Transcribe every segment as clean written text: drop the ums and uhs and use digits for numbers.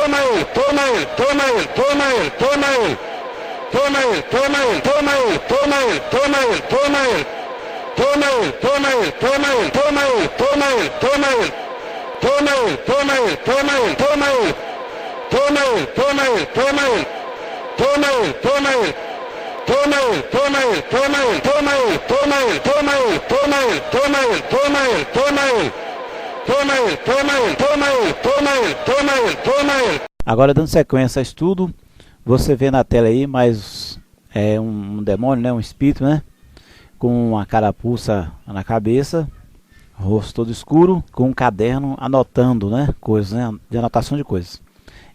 toma ele, toma ele, toma ele, toma ele, toma ele. Toma ele, toma ele, toma ele, toma ele, toma ele, toma ele. Toma ele, toma ele, toma ele, toma ele, toma ele, toma ele. Toma ele, toma ele, toma ele, toma ele. Toma ele, toma ele, toma ele. Toma ele, toma ele. Toma ele, toma ele, toma ele, toma ele, toma ele, toma ele, toma ele, toma ele, toma ele, toma ele. Toma ele, toma ele, toma ele, toma ele, toma ele, toma ele. Agora, dando sequência a estudo, você vê na tela aí mais um demônio, né, um espírito, né, com uma carapuça na cabeça, rosto todo escuro, com um caderno anotando, né, coisas, né, de anotação de coisas.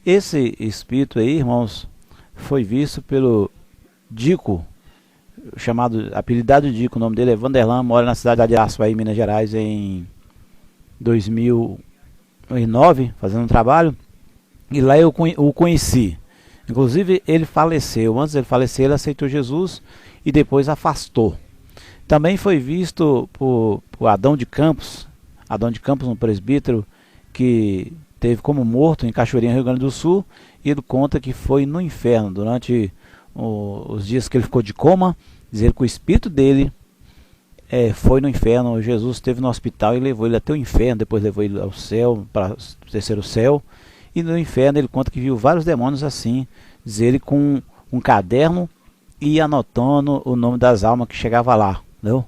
Esse espírito aí, irmãos, foi visto pelo Dico, chamado, apelidado Dico, o nome dele é Vanderlan, mora na cidade de Araçuaí, Minas Gerais, em 2009, fazendo um trabalho, e lá eu o conheci. Inclusive ele faleceu, antes dele falecer ele aceitou Jesus e depois afastou. Também foi visto por Adão de Campos, um presbítero que teve como morto em Cachoeirinha, Rio Grande do Sul, e ele conta que foi no inferno durante os dias que ele ficou de coma, dizer que o espírito dele foi no inferno. Jesus esteve no hospital e levou ele até o inferno, depois levou ele ao céu, para o terceiro céu, e no inferno ele conta que viu vários demônios assim, dizer ele com um caderno e anotando o nome das almas que chegava lá, entendeu?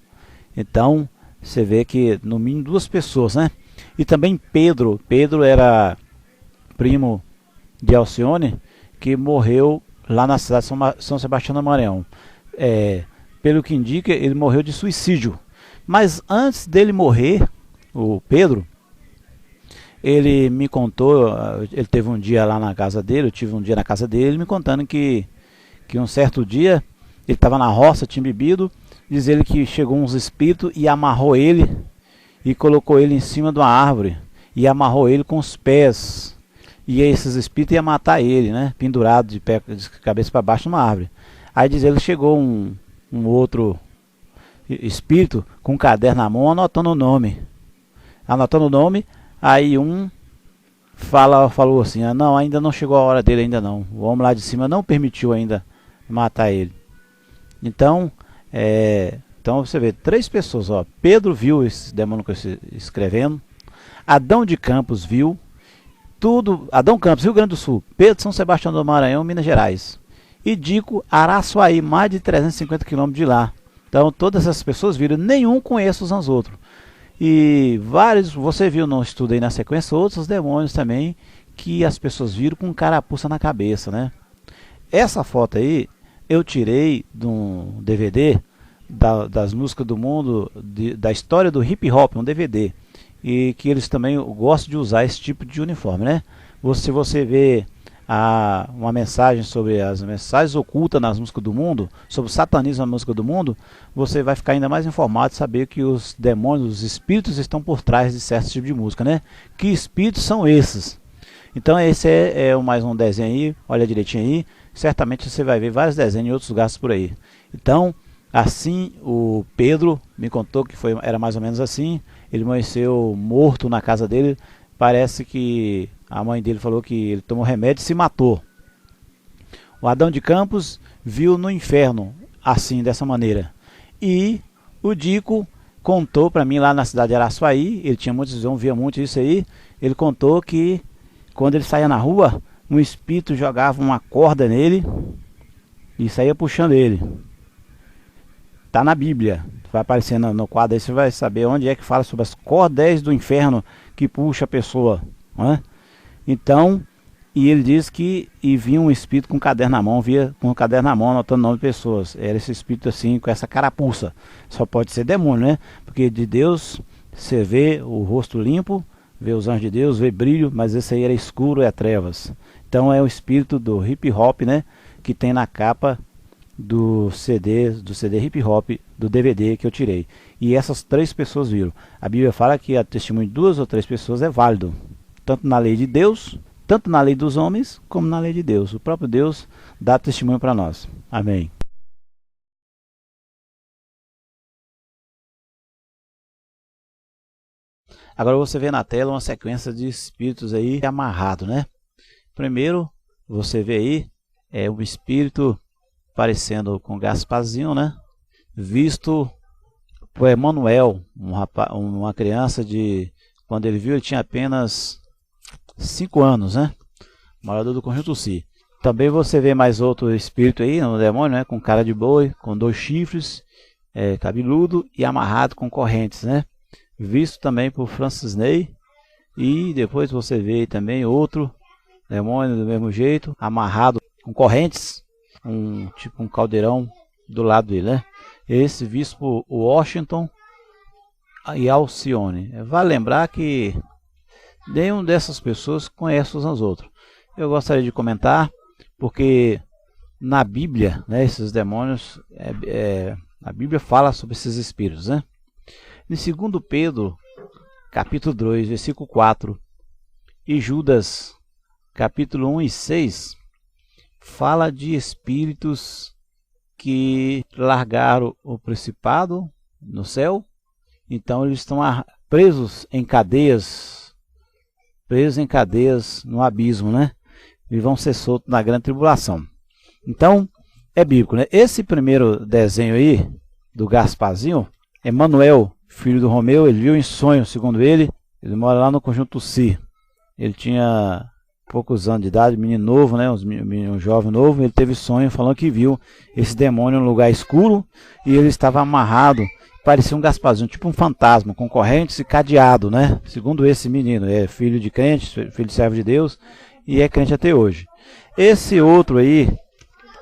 Então você vê que no mínimo 2 pessoas, né? E também Pedro era primo de Alcione, que morreu lá na cidade de São Sebastião do Maranhão. Pelo que indica, ele morreu de suicídio. Mas antes dele morrer, o Pedro, ele me contou, ele teve um dia lá na casa dele, eu tive um dia na casa dele, me contando que um certo dia, ele estava na roça, tinha bebido, diz ele que chegou uns espíritos e amarrou ele, e colocou ele em cima de uma árvore, e amarrou ele com os pés, e esses espíritos iam matar ele, né, pendurado de cabeça para baixo numa árvore. Aí diz ele, chegou um outro espírito com um caderno na mão, anotando o nome, aí um falou assim, não, ainda não chegou a hora dele, ainda não, o homem lá de cima não permitiu ainda matar ele. Então você vê 3 pessoas, ó. Pedro viu esse demônio que eu estou escrevendo, Adão de Campos viu, Adão Campos, Rio Grande do Sul, Pedro, São Sebastião do Maranhão, Minas Gerais, e Dico, Araçuaí, mais de 350 quilômetros de lá. Então todas essas pessoas viram, nenhum conhece uns aos outros. E vários, você viu no estudo aí na sequência, outros demônios também, que as pessoas viram com carapuça na cabeça, né? Essa foto aí, eu tirei de um DVD, das músicas do mundo, da história do hip hop, um DVD. E que eles também gostam de usar esse tipo de uniforme, né? Se você vê uma mensagem sobre as mensagens ocultas nas músicas do mundo, sobre o satanismo na música do mundo, você vai ficar ainda mais informado, saber que os demônios, os espíritos estão por trás de certo tipo de música, né? Que espíritos são esses? Então esse é mais um desenho aí, olha direitinho aí, certamente você vai ver vários desenhos em outros lugares por aí. Então, assim, o Pedro me contou que era mais ou menos assim, ele amanheceu morto na casa dele, parece que a mãe dele falou que ele tomou remédio e se matou. O Adão de Campos viu no inferno, assim, dessa maneira. E o Dico contou para mim lá na cidade de Araçuaí, ele tinha muitos visões, via muito isso aí, ele contou que quando ele saía na rua, um espírito jogava uma corda nele e saía puxando ele. Tá na Bíblia, vai aparecer no quadro aí, você vai saber onde é que fala sobre as cordéis do inferno que puxa a pessoa, não é? Então, e ele diz que vinha um espírito com um caderno na mão, anotando o nome de pessoas. Era esse espírito assim, com essa carapuça. Só pode ser demônio, né? Porque de Deus você vê o rosto limpo, vê os anjos de Deus, vê brilho, mas esse aí era escuro, é trevas. Então é o espírito do hip hop, né? Que tem na capa do CD hip hop, do DVD que eu tirei. E essas 3 pessoas viram. A Bíblia fala que a testemunho de 2 ou 3 pessoas é válido. Tanto na lei de Deus, tanto na lei dos homens, como na lei de Deus. O próprio Deus dá testemunho para nós. Amém. Agora você vê na tela uma sequência de espíritos aí amarrados, né? Primeiro, você vê aí, um espírito parecendo com Gasparzinho, né? Visto por Emanuel, uma criança de... Quando ele viu, ele tinha apenas 5 anos, né? Morador do Conjunto Si. Também você vê mais outro espírito aí, no demônio, né? Com cara de boi, com 2 chifres, cabeludo e amarrado com correntes, né? Visto também por Francis Ney. E depois você vê também outro demônio do mesmo jeito, amarrado com correntes, tipo um caldeirão do lado dele, né? Esse visto por Washington e Alcione. Vale lembrar que nenhuma dessas pessoas conhece uns aos outros. Eu gostaria de comentar, porque na Bíblia, né, esses demônios, a Bíblia fala sobre esses espíritos, né? Em 2 Pedro, capítulo 2, versículo 4, e Judas, capítulo 1 e 6, fala de espíritos que largaram o principado no céu, então eles estão presos em cadeias no abismo, né? E vão ser soltos na grande tribulação. Então, é bíblico, né? Esse primeiro desenho aí, do Gasparzinho, Emanuel, filho do Romeu, ele viu em sonho, segundo ele mora lá no Conjunto Si. Ele tinha poucos anos de idade, menino novo, né? Um jovem novo, ele teve sonho falando que viu esse demônio em um lugar escuro e ele estava amarrado, parecia um Gasparzinho, tipo um fantasma, com correntes e cadeado, né? Segundo esse menino, é filho de crente, filho de servo de Deus e é crente até hoje. Esse outro aí,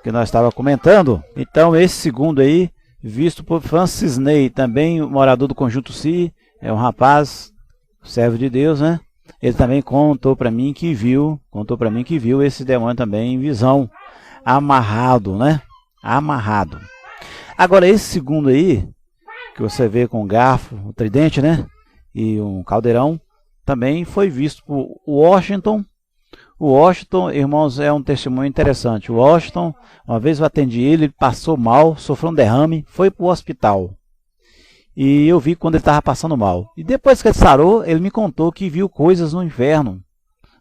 que nós estávamos comentando, então esse segundo aí, visto por Francis Ney, também morador do Conjunto Si, é um rapaz, servo de Deus, né? Ele também contou para mim que viu esse demônio também em visão, amarrado, né? Amarrado. Agora esse segundo aí, que você vê com um garfo, um tridente, né? E um caldeirão, também foi visto por Washington. O Washington, irmãos, é um testemunho interessante. O Washington, uma vez eu atendi ele passou mal, sofreu um derrame, foi para o hospital. E eu vi quando ele estava passando mal. E depois que ele sarou, ele me contou que viu coisas no inferno.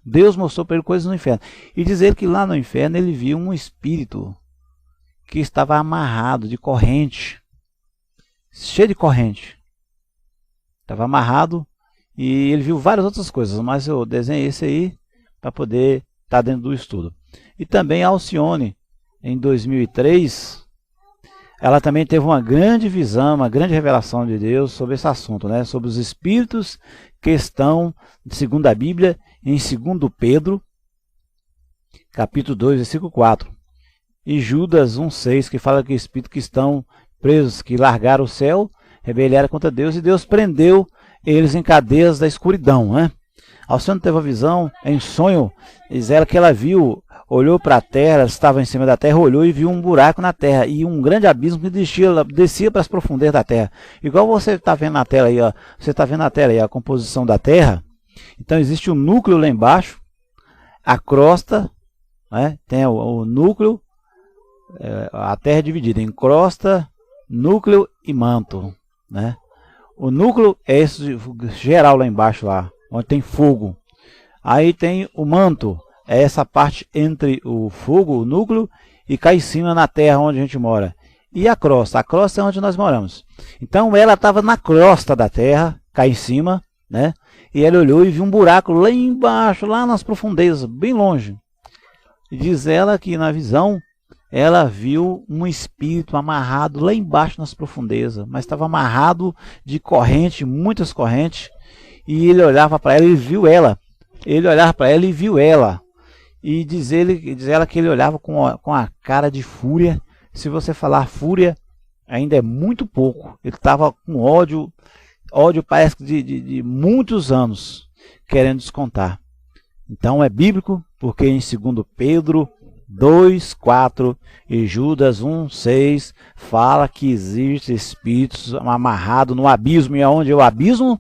Deus mostrou para ele coisas no inferno. E diz ele que lá no inferno ele viu um espírito que estava amarrado de corrente. Cheio de corrente. Estava amarrado e ele viu várias outras coisas, mas eu desenhei esse aí para poder estar dentro do estudo. E também a Alcione, em 2003, ela também teve uma grande visão, uma grande revelação de Deus sobre esse assunto, né? Sobre os espíritos que estão, segundo a Bíblia, em 2 Pedro, capítulo 2, versículo 4. E Judas 1,6, que fala que espíritos que estão presos, que largaram o céu, rebeliaram contra Deus, e Deus prendeu eles em cadeias da escuridão, né? Alcione teve a visão, em sonho, diz ela que ela viu, olhou para a terra, estava em cima da terra, olhou e viu um buraco na terra e um grande abismo que descia para as profundezas da terra. Igual você está vendo na tela aí, ó, você está vendo na tela aí a composição da terra. Então existe um núcleo lá embaixo, a crosta, né? Tem o núcleo, a terra é dividida em crosta, núcleo e manto, né? O núcleo é esse geral lá embaixo, lá, onde tem fogo. Aí tem o manto, é essa parte entre o fogo, o núcleo, e cá em cima na terra onde a gente mora. E a crosta é onde nós moramos. Então ela estava na crosta da terra, cá em cima, né? E ela olhou e viu um buraco lá embaixo, lá nas profundezas, bem longe. E diz ela que na visão, ela viu um espírito amarrado lá embaixo nas profundezas, mas estava amarrado de corrente, muitas correntes, e ele olhava para ela e viu ela. Ele olhava para ela e viu ela. E diz ela que ele olhava com a cara de fúria. Se você falar fúria, ainda é muito pouco. Ele estava com ódio parece que de muitos anos, querendo descontar. Então é bíblico, porque em 2 Pedro 2, 4 e Judas 1, 6 fala que existem espíritos amarrados no abismo. E aonde é o abismo?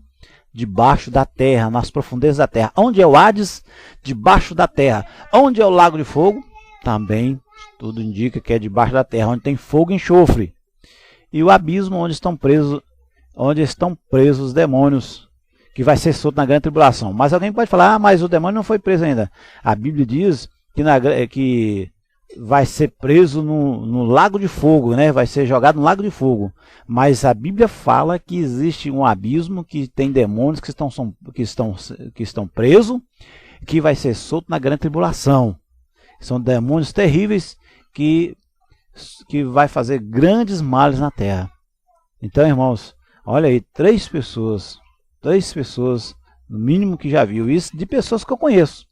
Debaixo da terra, nas profundezas da terra. Onde é o Hades? Debaixo da terra. Onde é o lago de fogo? Também tudo indica que é debaixo da terra, onde tem fogo e enxofre. E o abismo onde estão presos os demônios que vai ser solto na grande tribulação. Mas alguém pode falar, ah, mas o demônio não foi preso ainda. A Bíblia diz que vai ser preso no lago de fogo, né? Vai ser jogado no lago de fogo. Mas a Bíblia fala que existe um abismo, que tem demônios que estão presos, que vai ser solto na grande tribulação. São demônios terríveis que vai fazer grandes males na terra. Então, irmãos, olha aí, três pessoas, no mínimo, que já viu isso, de pessoas que eu conheço.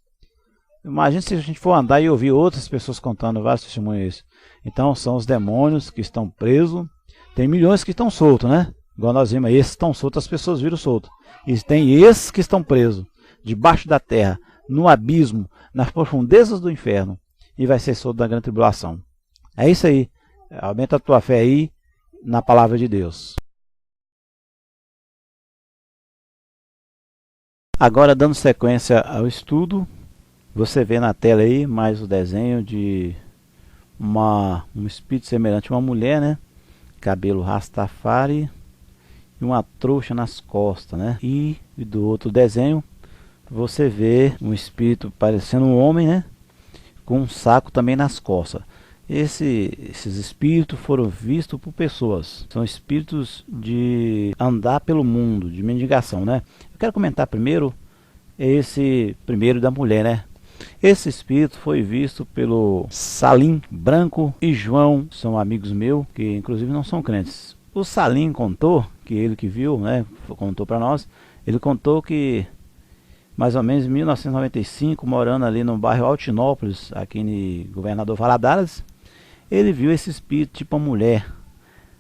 Imagina se a gente for andar e ouvir outras pessoas contando vários testemunhos. Então, são os demônios que estão presos. Tem milhões que estão soltos, né? Igual nós vimos, esses estão soltos, as pessoas viram soltos. E tem esses que estão presos, debaixo da terra, no abismo, nas profundezas do inferno, e vai ser solto da grande tribulação. É isso aí. Aumenta a tua fé aí na palavra de Deus. Agora, dando sequência ao estudo, você vê na tela aí mais o desenho de um espírito semelhante a uma mulher, né? Cabelo rastafari e uma trouxa nas costas, né? E do outro desenho você vê um espírito parecendo um homem, né? Com um saco também nas costas. Esses espíritos foram vistos por pessoas. São espíritos de andar pelo mundo, de mendigação, né? Eu quero comentar primeiro esse primeiro da mulher, né? Esse espírito foi visto pelo Salim Branco e João, são amigos meus, que inclusive não são crentes. O Salim contou, que ele que viu, né? Contou para nós, ele contou que mais ou menos em 1995, morando ali no bairro Altinópolis, aqui em Governador Valadares, ele viu esse espírito tipo uma mulher,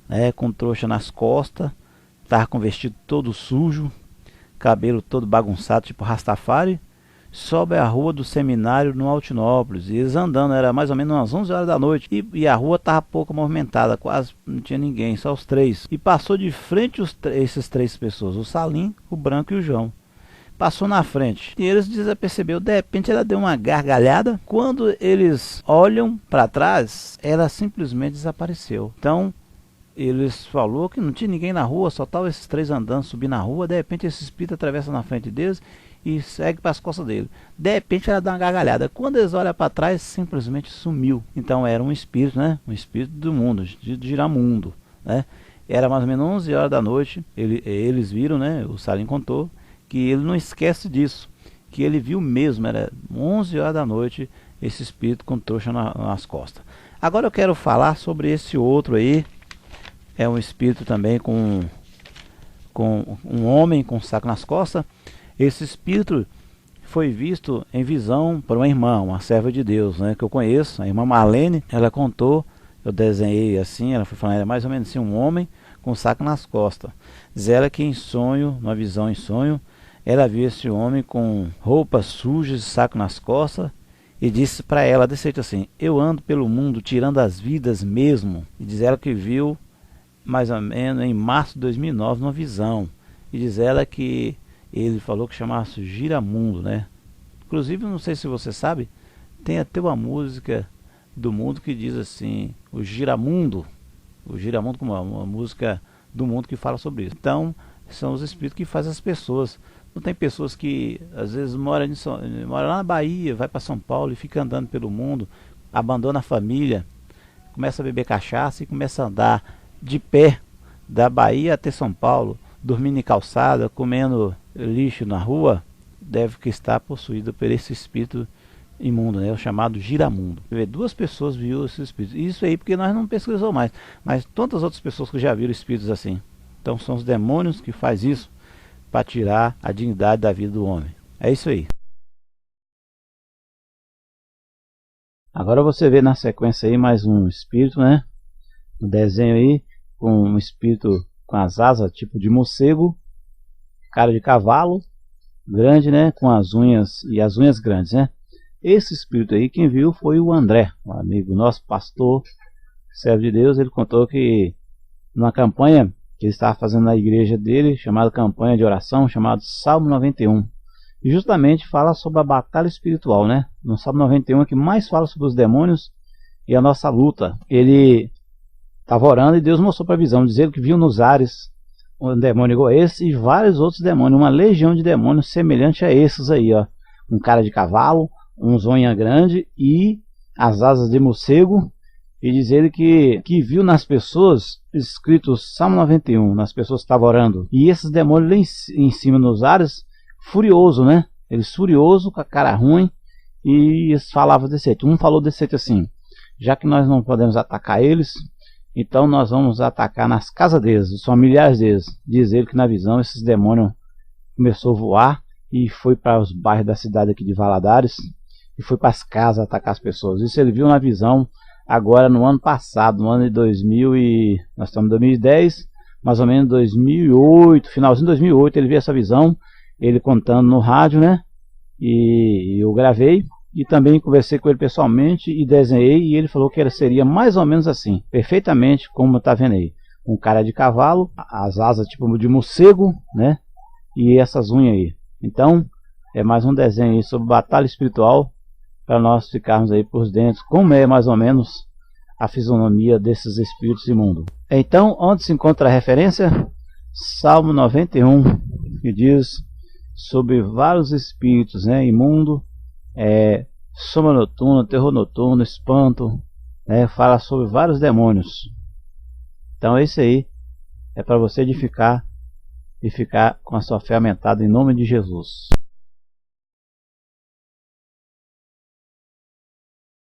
né, com trouxa nas costas, estava com vestido todo sujo, cabelo todo bagunçado, tipo Rastafari, sobe a rua do seminário no Altinópolis. E eles andando, era mais ou menos umas 11 horas da noite, e a rua estava pouco movimentada, quase não tinha ninguém, só os três. E passou de frente esses três pessoas, o Salim, o Branco e o João. Passou na frente e eles percebeu, de repente ela deu uma gargalhada. Quando eles olham para trás, ela simplesmente desapareceu. Então eles falou que não tinha ninguém na rua, só estavam esses três andando, subindo na rua. De repente esse espírito atravessa na frente deles e segue para as costas dele. De repente ela dá uma gargalhada. Quando eles olham para trás, simplesmente sumiu. Então era um espírito, né? Um espírito do mundo, de Giramundo, né? Era mais ou menos 11 horas da noite. Eles viram, né? O Salim contou que ele não esquece disso, que ele viu mesmo, era 11 horas da noite, esse espírito com trouxa nas costas. Agora eu quero falar sobre esse outro aí, é um espírito também com um homem com um saco nas costas. Esse espírito foi visto em visão por uma irmã, uma serva de Deus, né, que eu conheço, a irmã Marlene. Ela contou, eu desenhei assim, ela foi falando, era mais ou menos assim, um homem com um saco nas costas. Diz ela que em sonho, numa visão em sonho, ela viu esse homem com roupas sujas e saco nas costas e disse para ela desse jeito assim: eu ando pelo mundo tirando as vidas mesmo. E diz ela que viu mais ou menos em março de 2009 numa visão. E diz ela que ele falou que chamava-se Giramundo, né? Inclusive, não sei se você sabe, tem até uma música do mundo que diz assim, o Giramundo como uma música do mundo que fala sobre isso. Então, são os espíritos que fazem as pessoas. Não tem pessoas que às vezes moram lá na Bahia, vai para São Paulo e fica andando pelo mundo, abandona a família, começa a beber cachaça e começa a andar de pé da Bahia até São Paulo, dormindo em calçada, comendo lixo na rua. Deve que estar possuído por esse espírito imundo, né? O chamado Giramundo. Duas pessoas viram esse espírito. Isso aí porque nós não pesquisamos mais, mas tantas outras pessoas que já viram espíritos assim. Então são os demônios que fazem isso para tirar a dignidade da vida do homem. É isso aí. Agora você vê na sequência aí mais um espírito, né? Um desenho aí com um espírito com as asas tipo de morcego, cara de cavalo, grande, né? Com as unhas e as unhas grandes, né? Esse espírito aí quem viu foi o André, um amigo nosso, pastor, servo de Deus. Ele contou que numa campanha que ele estava fazendo na igreja dele, chamada campanha de oração, chamado Salmo 91. E justamente fala sobre a batalha espiritual, né? No Salmo 91 é que mais fala sobre os demônios e a nossa luta. Ele estava orando e Deus mostrou para a visão, dizendo que viu nos ares um demônio igual a esse e vários outros demônios, uma legião de demônios semelhante a esses aí, ó. Um cara de cavalo, um zonha grande e as asas de morcego. E diz ele que viu nas pessoas, escrito Salmo 91, nas pessoas que estavam orando. E esses demônios lá em cima nos ares, furioso, né? Eles furioso, com a cara ruim. E eles falavam desse jeito. Um falou desse jeito assim: já que nós não podemos atacar eles, então nós vamos atacar nas casas deles, os familiares deles. Diz ele que na visão esses demônios começou a voar e foi para os bairros da cidade aqui de Valadares. E foi para as casas atacar as pessoas. Isso ele viu na visão. Agora no ano passado, no ano de 2000 e... nós estamos em 2010, mais ou menos 2008, finalzinho de 2008, ele viu essa visão, ele contando no rádio, né? E eu gravei e também conversei com ele pessoalmente e desenhei, e ele falou que seria mais ou menos assim, perfeitamente como tá vendo aí. Um cara de cavalo, as asas tipo de morcego, né? E essas unhas aí. Então, é mais um desenho aí sobre batalha espiritual, para nós ficarmos aí por dentro, como é mais ou menos a fisionomia desses espíritos imundos. Então, onde se encontra a referência? Salmo 91, que diz sobre vários espíritos, né, imundo, sombra noturna, terror noturno, espanto, né, fala sobre vários demônios. Então esse aí é para você edificar e ficar com a sua fé aumentada em nome de Jesus.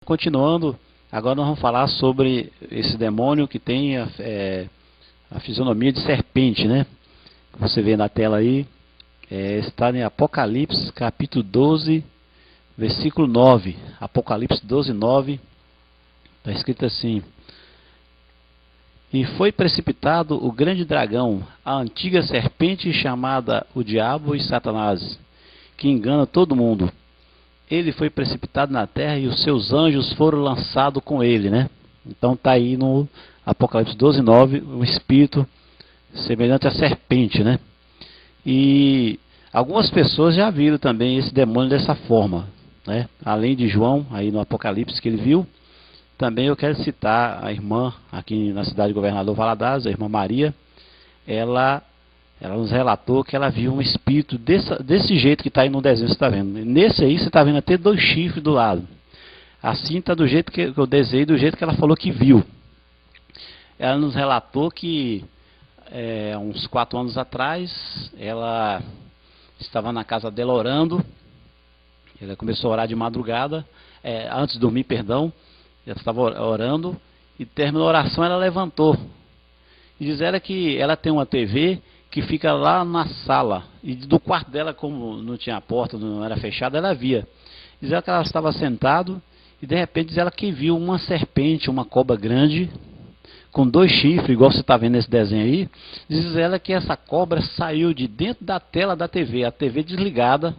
Continuando, agora nós vamos falar sobre esse demônio que tem a fisionomia de serpente, né? Você vê na tela aí, está em Apocalipse capítulo 12, versículo 9. Apocalipse 12, 9, está escrito assim: e foi precipitado o grande dragão, a antiga serpente chamada o diabo e Satanás, que engana todo mundo. Ele foi precipitado na terra e os seus anjos foram lançados com ele, né? Então está aí no Apocalipse 12, 9, o espírito semelhante à serpente, né? E algumas pessoas já viram também esse demônio dessa forma, né? Além de João, aí no Apocalipse que ele viu, também eu quero citar a irmã aqui na cidade de Governador Valadares, a irmã Maria. Ela nos relatou que ela viu um espírito desse jeito que está aí no desenho, você está vendo. Nesse aí você está vendo até 2 chifres do lado. Assim está do jeito que eu desenhei, do jeito que ela falou que viu. Ela nos relatou que uns 4 anos atrás, ela estava na casa dela orando. Ela começou a orar de madrugada, antes de dormir, perdão. Ela estava orando e terminou a oração, ela levantou. E diz ela que ela tem uma TV que fica lá na sala, e do quarto dela, como não tinha porta, não era fechada, ela via. Diz ela que ela estava sentado e de repente diz ela que viu uma serpente, uma cobra grande, com 2 chifres, igual você está vendo nesse desenho aí. Diz ela que essa cobra saiu de dentro da tela da TV, a TV desligada.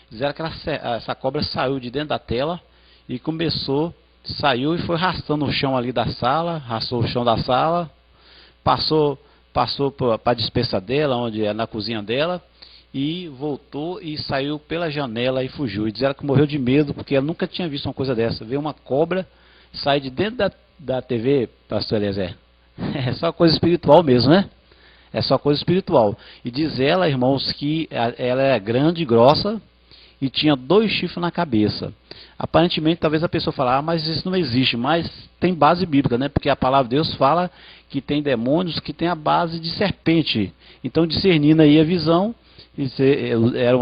Diz ela que essa cobra saiu de dentro da tela e saiu e foi arrastando o chão ali da sala, arrastou o chão da sala, passou para a despensa dela, onde é na cozinha dela, e voltou e saiu pela janela e fugiu. E diz ela que morreu de medo, porque ela nunca tinha visto uma coisa dessa. Ver uma cobra sair de dentro da TV, pastor Eliezer. É só coisa espiritual mesmo, né? É só coisa espiritual. E diz ela, irmãos, que ela é grande e grossa e tinha 2 chifres na cabeça. Aparentemente, talvez a pessoa fale, mas isso não existe, mas tem base bíblica, né? Porque a palavra de Deus fala que tem demônios que tem a base de serpente. Então, discernindo aí a visão,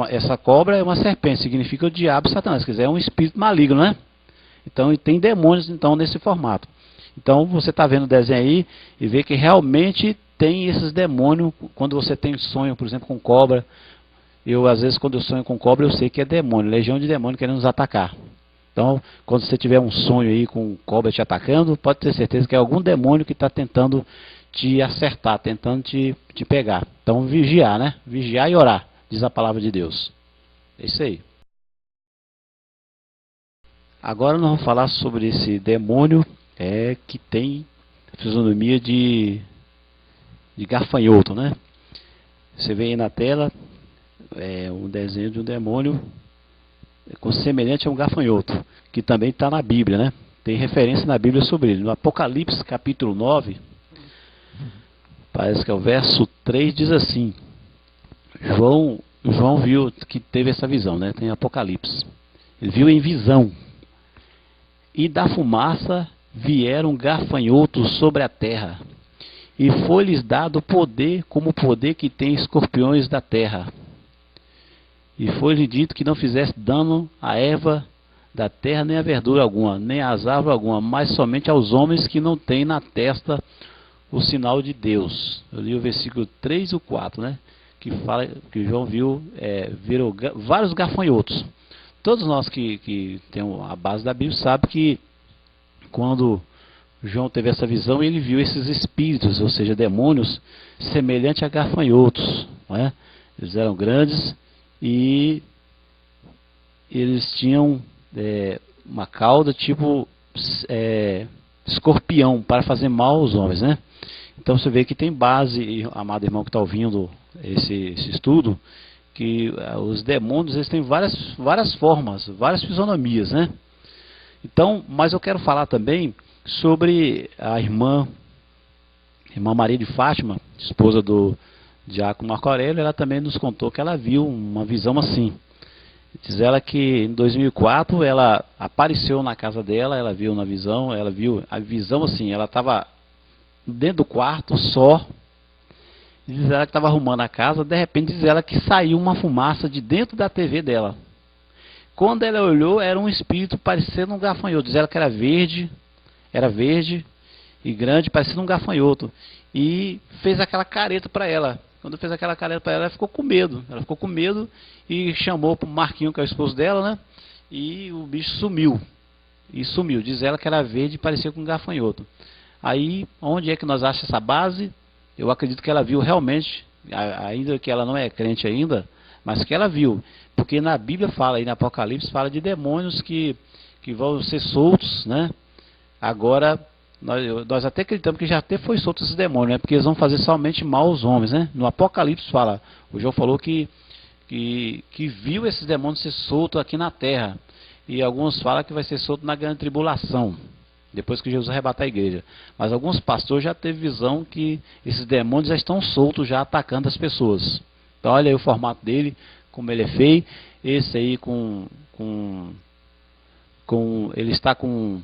essa cobra é uma serpente, significa o diabo e Satanás, quer dizer, é um espírito maligno, né? Então, e tem demônios então nesse formato. Então, você está vendo o desenho aí e vê que realmente tem esses demônios. Quando você tem sonho, por exemplo, com cobra, às vezes, quando eu sonho com cobra, eu sei que é demônio, legião de demônio querendo nos atacar. Então, quando você tiver um sonho aí com cobra te atacando, pode ter certeza que é algum demônio que está tentando te acertar, tentando te pegar. Então, vigiar, né? Vigiar e orar, diz a palavra de Deus. É isso aí. Agora nós vamos falar sobre esse demônio que tem fisionomia de gafanhoto, né? Você vê aí na tela um desenho de um demônio semelhante a um gafanhoto, que também está na Bíblia, né? Tem referência na Bíblia sobre ele. No Apocalipse capítulo 9, Parece que é o verso 3, diz assim. João viu que teve essa visão, né? Tem Apocalipse. Ele viu em visão. E da fumaça vieram gafanhotos sobre a terra. E foi-lhes dado poder, como o poder que tem escorpiões da terra. E foi-lhe dito que não fizesse dano à erva da terra, nem a verdura alguma, nem às árvores alguma, mas somente aos homens que não têm na testa o sinal de Deus. Eu li o versículo 3 e o 4, né? Que fala que João viram vários gafanhotos. Todos nós que temos a base da Bíblia sabem que quando João teve essa visão, ele viu esses espíritos, ou seja, demônios, semelhantes a gafanhotos. Não é? Eles eram grandes e eles tinham uma cauda tipo escorpião para fazer mal aos homens, né? Então você vê que tem base, amado irmão que está ouvindo esse estudo, que os demônios eles têm várias formas, várias fisionomias, né? Então, mas eu quero falar também sobre a irmã Maria de Fátima, esposa do diácono Marco Aurélio. Ela também nos contou que ela viu uma visão assim. Diz ela que em 2004 ela apareceu na casa dela, ela viu na visão, ela viu a visão assim, ela estava dentro do quarto só. Diz ela que estava arrumando a casa, de repente diz ela que saiu uma fumaça de dentro da TV dela. Quando ela olhou, era um espírito parecendo um gafanhoto. Diz ela que era verde e grande, parecendo um gafanhoto. E fez aquela careta para ela. Quando fez aquela careta para ela, ela ficou com medo. Ela ficou com medo e chamou para o Marquinho, que é o esposo dela, né? E o bicho sumiu. Diz ela que era verde e parecia com um gafanhoto. Aí, onde é que nós achamos essa base? Eu acredito que ela viu realmente, ainda que ela não é crente ainda, mas que ela viu. Porque na Bíblia fala, aí no Apocalipse, fala de demônios que vão ser soltos, né? Agora, nós até acreditamos que já até foi solto esses demônios, né? Porque eles vão fazer somente mal aos homens, né? No Apocalipse fala, o João falou que viu esses demônios ser soltos aqui na terra. E alguns falam que vai ser solto na grande tribulação, depois que Jesus arrebatar a igreja. Mas alguns pastores já teve visão que esses demônios já estão soltos, já atacando as pessoas. Então olha aí o formato dele, como ele é feio. Esse aí ele está com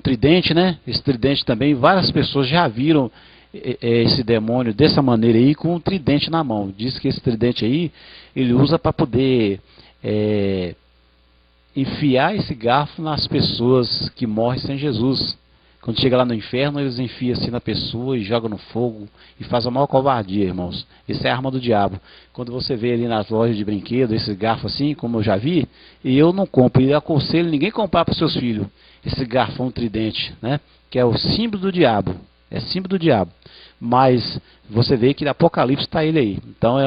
tridente, né? Esse tridente também, várias pessoas já viram esse demônio dessa maneira aí, com um tridente na mão. Diz que esse tridente aí, ele usa para poder enfiar esse garfo nas pessoas que morrem sem Jesus. Quando chega lá no inferno, eles enfiam assim na pessoa e jogam no fogo e fazem a maior covardia, irmãos. Essa é a arma do diabo. Quando você vê ali nas lojas de brinquedo, esse garfo assim, como eu já vi, e eu não compro, e aconselho ninguém comprar para os seus filhos esse garfão tridente, né? Que é o símbolo do diabo. É símbolo do diabo. Mas você vê que no Apocalipse está ele aí. Então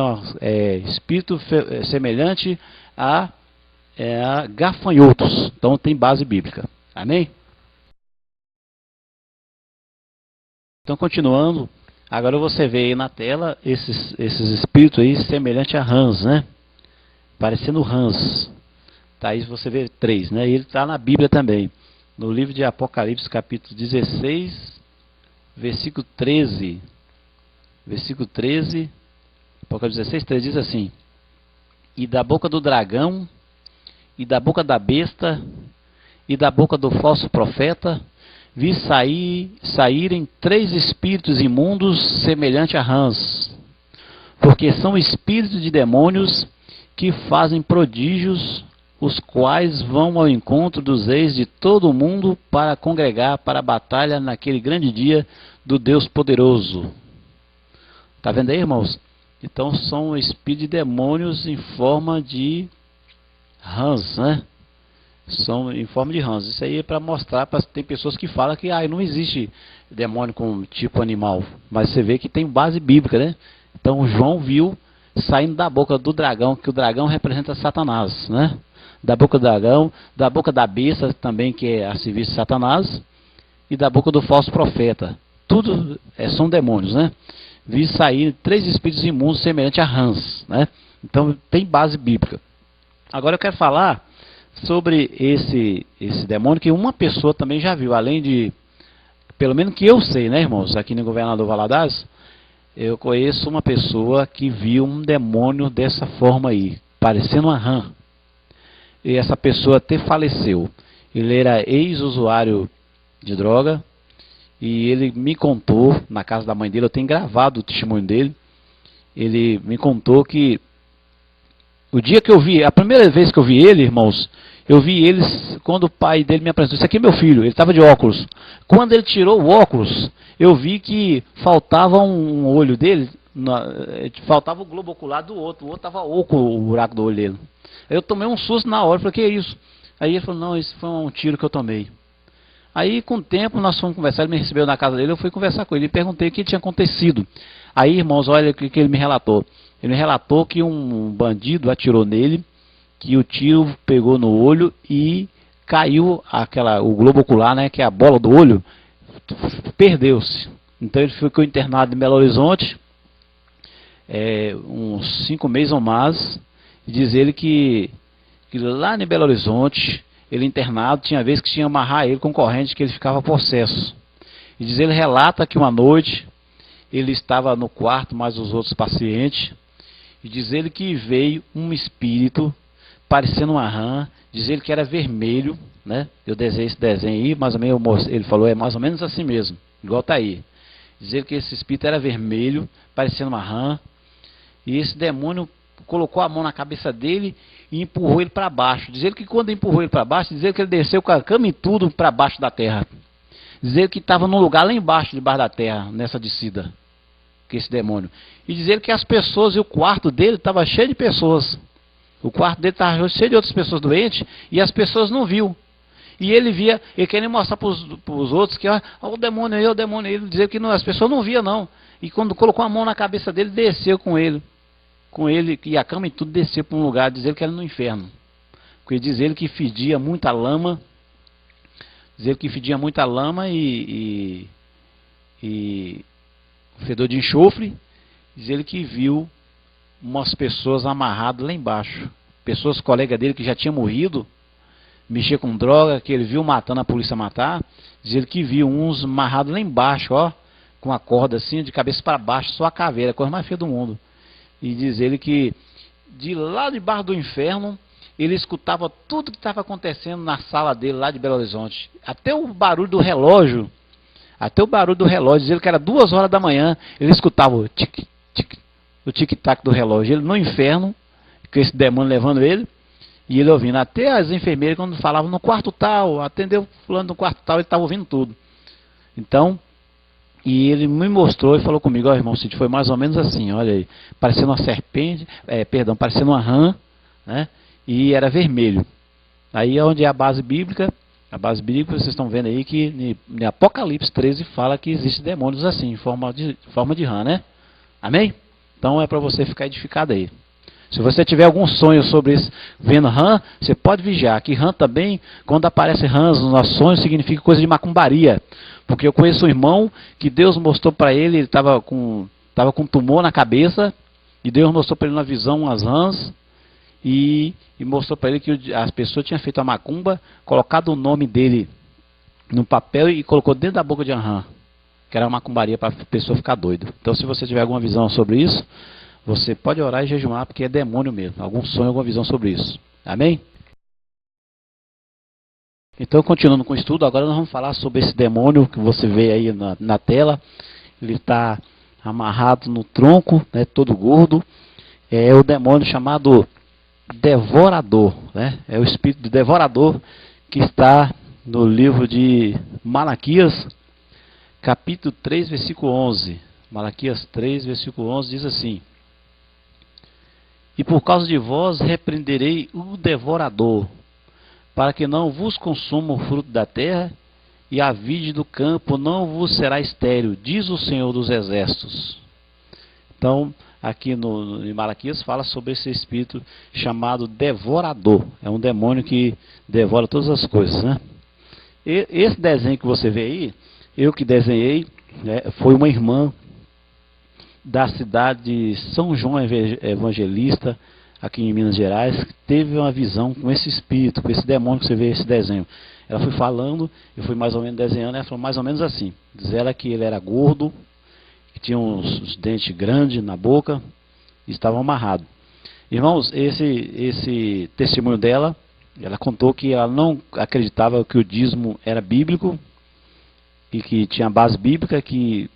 é espírito semelhante a gafanhotos. Então tem base bíblica. Amém? Então continuando, agora você vê aí na tela esses espíritos aí semelhante a rãs, né? Parecendo rãs. Tá aí você vê 3, né? E ele está na Bíblia também. No livro de Apocalipse, capítulo 16, versículo 13. Versículo 13, Apocalipse 16, 13 diz assim: E da boca do dragão, e da boca da besta, e da boca do falso profeta, vi saírem 3 espíritos imundos semelhante a rãs, porque são espíritos de demônios que fazem prodígios, os quais vão ao encontro dos reis de todo o mundo para congregar para a batalha naquele grande dia do Deus poderoso. Está vendo aí, irmãos? Então são espíritos de demônios em forma de rãs, né? São em forma de rãs. Isso aí é para mostrar, tem pessoas que falam que não existe demônio com tipo animal, mas você vê que tem base bíblica, né? Então João viu saindo da boca do dragão, que o dragão representa Satanás, né? Da boca do dragão, da boca da besta também, que é a serviço de Satanás, e da boca do falso profeta. Tudo são demônios, né? Vi sair 3 espíritos imundos semelhantes a rãs, né? Então tem base bíblica. Agora eu quero falar sobre esse demônio que uma pessoa também já viu, além de, pelo menos que eu sei, né, irmãos, aqui no Governador Valadares, Eu conheço uma pessoa que viu um demônio dessa forma aí, parecendo uma rã. E essa pessoa até faleceu. Ele era ex-usuário de droga e ele me contou, na casa da mãe dele, eu tenho gravado o testemunho dele, ele me contou que o dia que eu vi, a primeira vez que eu vi ele, irmãos, eu vi ele quando o pai dele me apresentou. Isso aqui é meu filho, ele estava de óculos. Quando ele tirou o óculos, eu vi que faltava um olho dele, faltava o globo ocular do outro. O outro estava oco, o buraco do olho dele. Aí eu tomei um susto na hora, falei, que é isso? Aí ele falou, não, isso foi um tiro que eu tomei. Aí com o tempo nós fomos conversar, ele me recebeu na casa dele, eu fui conversar com ele e perguntei o que tinha acontecido. Aí, irmãos, olha o que ele me relatou. Ele me relatou que um bandido atirou nele, que o tiro pegou no olho e caiu o globo ocular, né, que é a bola do olho, perdeu-se. Então ele ficou internado em Belo Horizonte, uns 5 meses ou mais, e diz ele que lá em Belo Horizonte, ele internado, tinha vez que tinha que amarrar ele com corrente, que ele ficava possesso. E diz ele relata que uma noite ele estava no quarto, mais os outros pacientes, e diz ele que veio um espírito parecendo uma rã, diz ele que era vermelho, né? Eu desenhei esse desenho aí, mais ou menos ele falou, é mais ou menos assim mesmo, igual tá aí. Diz ele que esse espírito era vermelho, parecendo uma rã, e esse demônio colocou a mão na cabeça dele e empurrou ele para baixo. Diz ele que quando empurrou ele para baixo, diz ele que ele desceu com a cama e tudo para baixo da terra. Diz ele que estava num lugar lá embaixo, debaixo da terra, nessa descida, que esse demônio. E diz ele que as pessoas, e o quarto dele estava cheio de pessoas. O quarto dele estava cheio de outras pessoas doentes e as pessoas não viam. E ele via, ele queria mostrar para os outros que, ó, o demônio aí, o demônio aí. Ele dizia que não, as pessoas não viam não. E quando colocou a mão na cabeça dele, desceu com ele. E a cama e tudo desceu para um lugar, dizer que era no inferno. Porque diz ele que fedia muita lama. Diz ele que fedia muita lama e fedor de enxofre. Diz ele que viu umas pessoas amarradas lá embaixo. Pessoas, colegas dele que já tinham morrido, mexia com droga, que ele viu matando, a polícia matar. Diz ele que viu uns amarrados lá embaixo, ó, com a corda assim, de cabeça para baixo, só a caveira, a coisa mais feia do mundo. E diz ele que de lá debaixo do inferno, ele escutava tudo que estava acontecendo na sala dele lá de Belo Horizonte. Até o barulho do relógio. Diz ele que era 2 horas da manhã, ele escutava o tic, tic, o tic-tac do relógio. Ele no inferno, com esse demônio levando ele, e ele ouvindo. Até as enfermeiras, quando falavam no quarto tal, atendeu fulano no quarto tal, ele estava ouvindo tudo. Então, e ele me mostrou e falou comigo, ó, irmão Cid, foi mais ou menos assim, olha aí, parecendo uma serpente, parecendo uma rã, né? E era vermelho. Aí é onde é a base bíblica vocês estão vendo aí que em Apocalipse 13 fala que existem demônios assim, em forma de rã, né? Amém? Então é para você ficar edificado aí. Se você tiver algum sonho sobre isso, vendo rã, você pode vigiar. Que rã também, quando aparece rãs nos nossos sonhos, significa coisa de macumbaria. Porque eu conheço um irmão que Deus mostrou para ele estava com tumor na cabeça, e Deus mostrou para ele na visão umas rãs, e mostrou para ele que as pessoas tinham feito a macumba, colocado o nome dele no papel e colocou dentro da boca de uma rã, que era uma macumbaria para a pessoa ficar doida. Então se você tiver alguma visão sobre isso, você pode orar e jejuar, porque é demônio mesmo. Algum sonho, alguma visão sobre isso. Amém? Então, continuando com o estudo, agora nós vamos falar sobre esse demônio que você vê aí na tela. Ele está amarrado no tronco, né, todo gordo. É o demônio chamado Devorador. Né? É o espírito de Devorador que está no livro de Malaquias, capítulo 3, versículo 11. Malaquias 3, versículo 11 diz assim: E por causa de vós repreenderei o devorador, para que não vos consuma o fruto da terra, e a vide do campo não vos será estéril, diz o Senhor dos Exércitos. Então, aqui em Malaquias fala sobre esse espírito chamado devorador. É um demônio que devora todas as coisas, né? E esse desenho que você vê aí, eu que desenhei, né, foi uma irmã da cidade de São João Evangelista, aqui em Minas Gerais, que teve uma visão com esse espírito, com esse demônio que você vê esse desenho. Ela foi falando, eu fui mais ou menos desenhando, ela falou mais ou menos assim. Diz ela que ele era gordo, que tinha uns dentes grandes na boca, e estava amarrado. Irmãos, esse testemunho dela, ela contou que ela não acreditava que o dízimo era bíblico, e que tinha base bíblica, que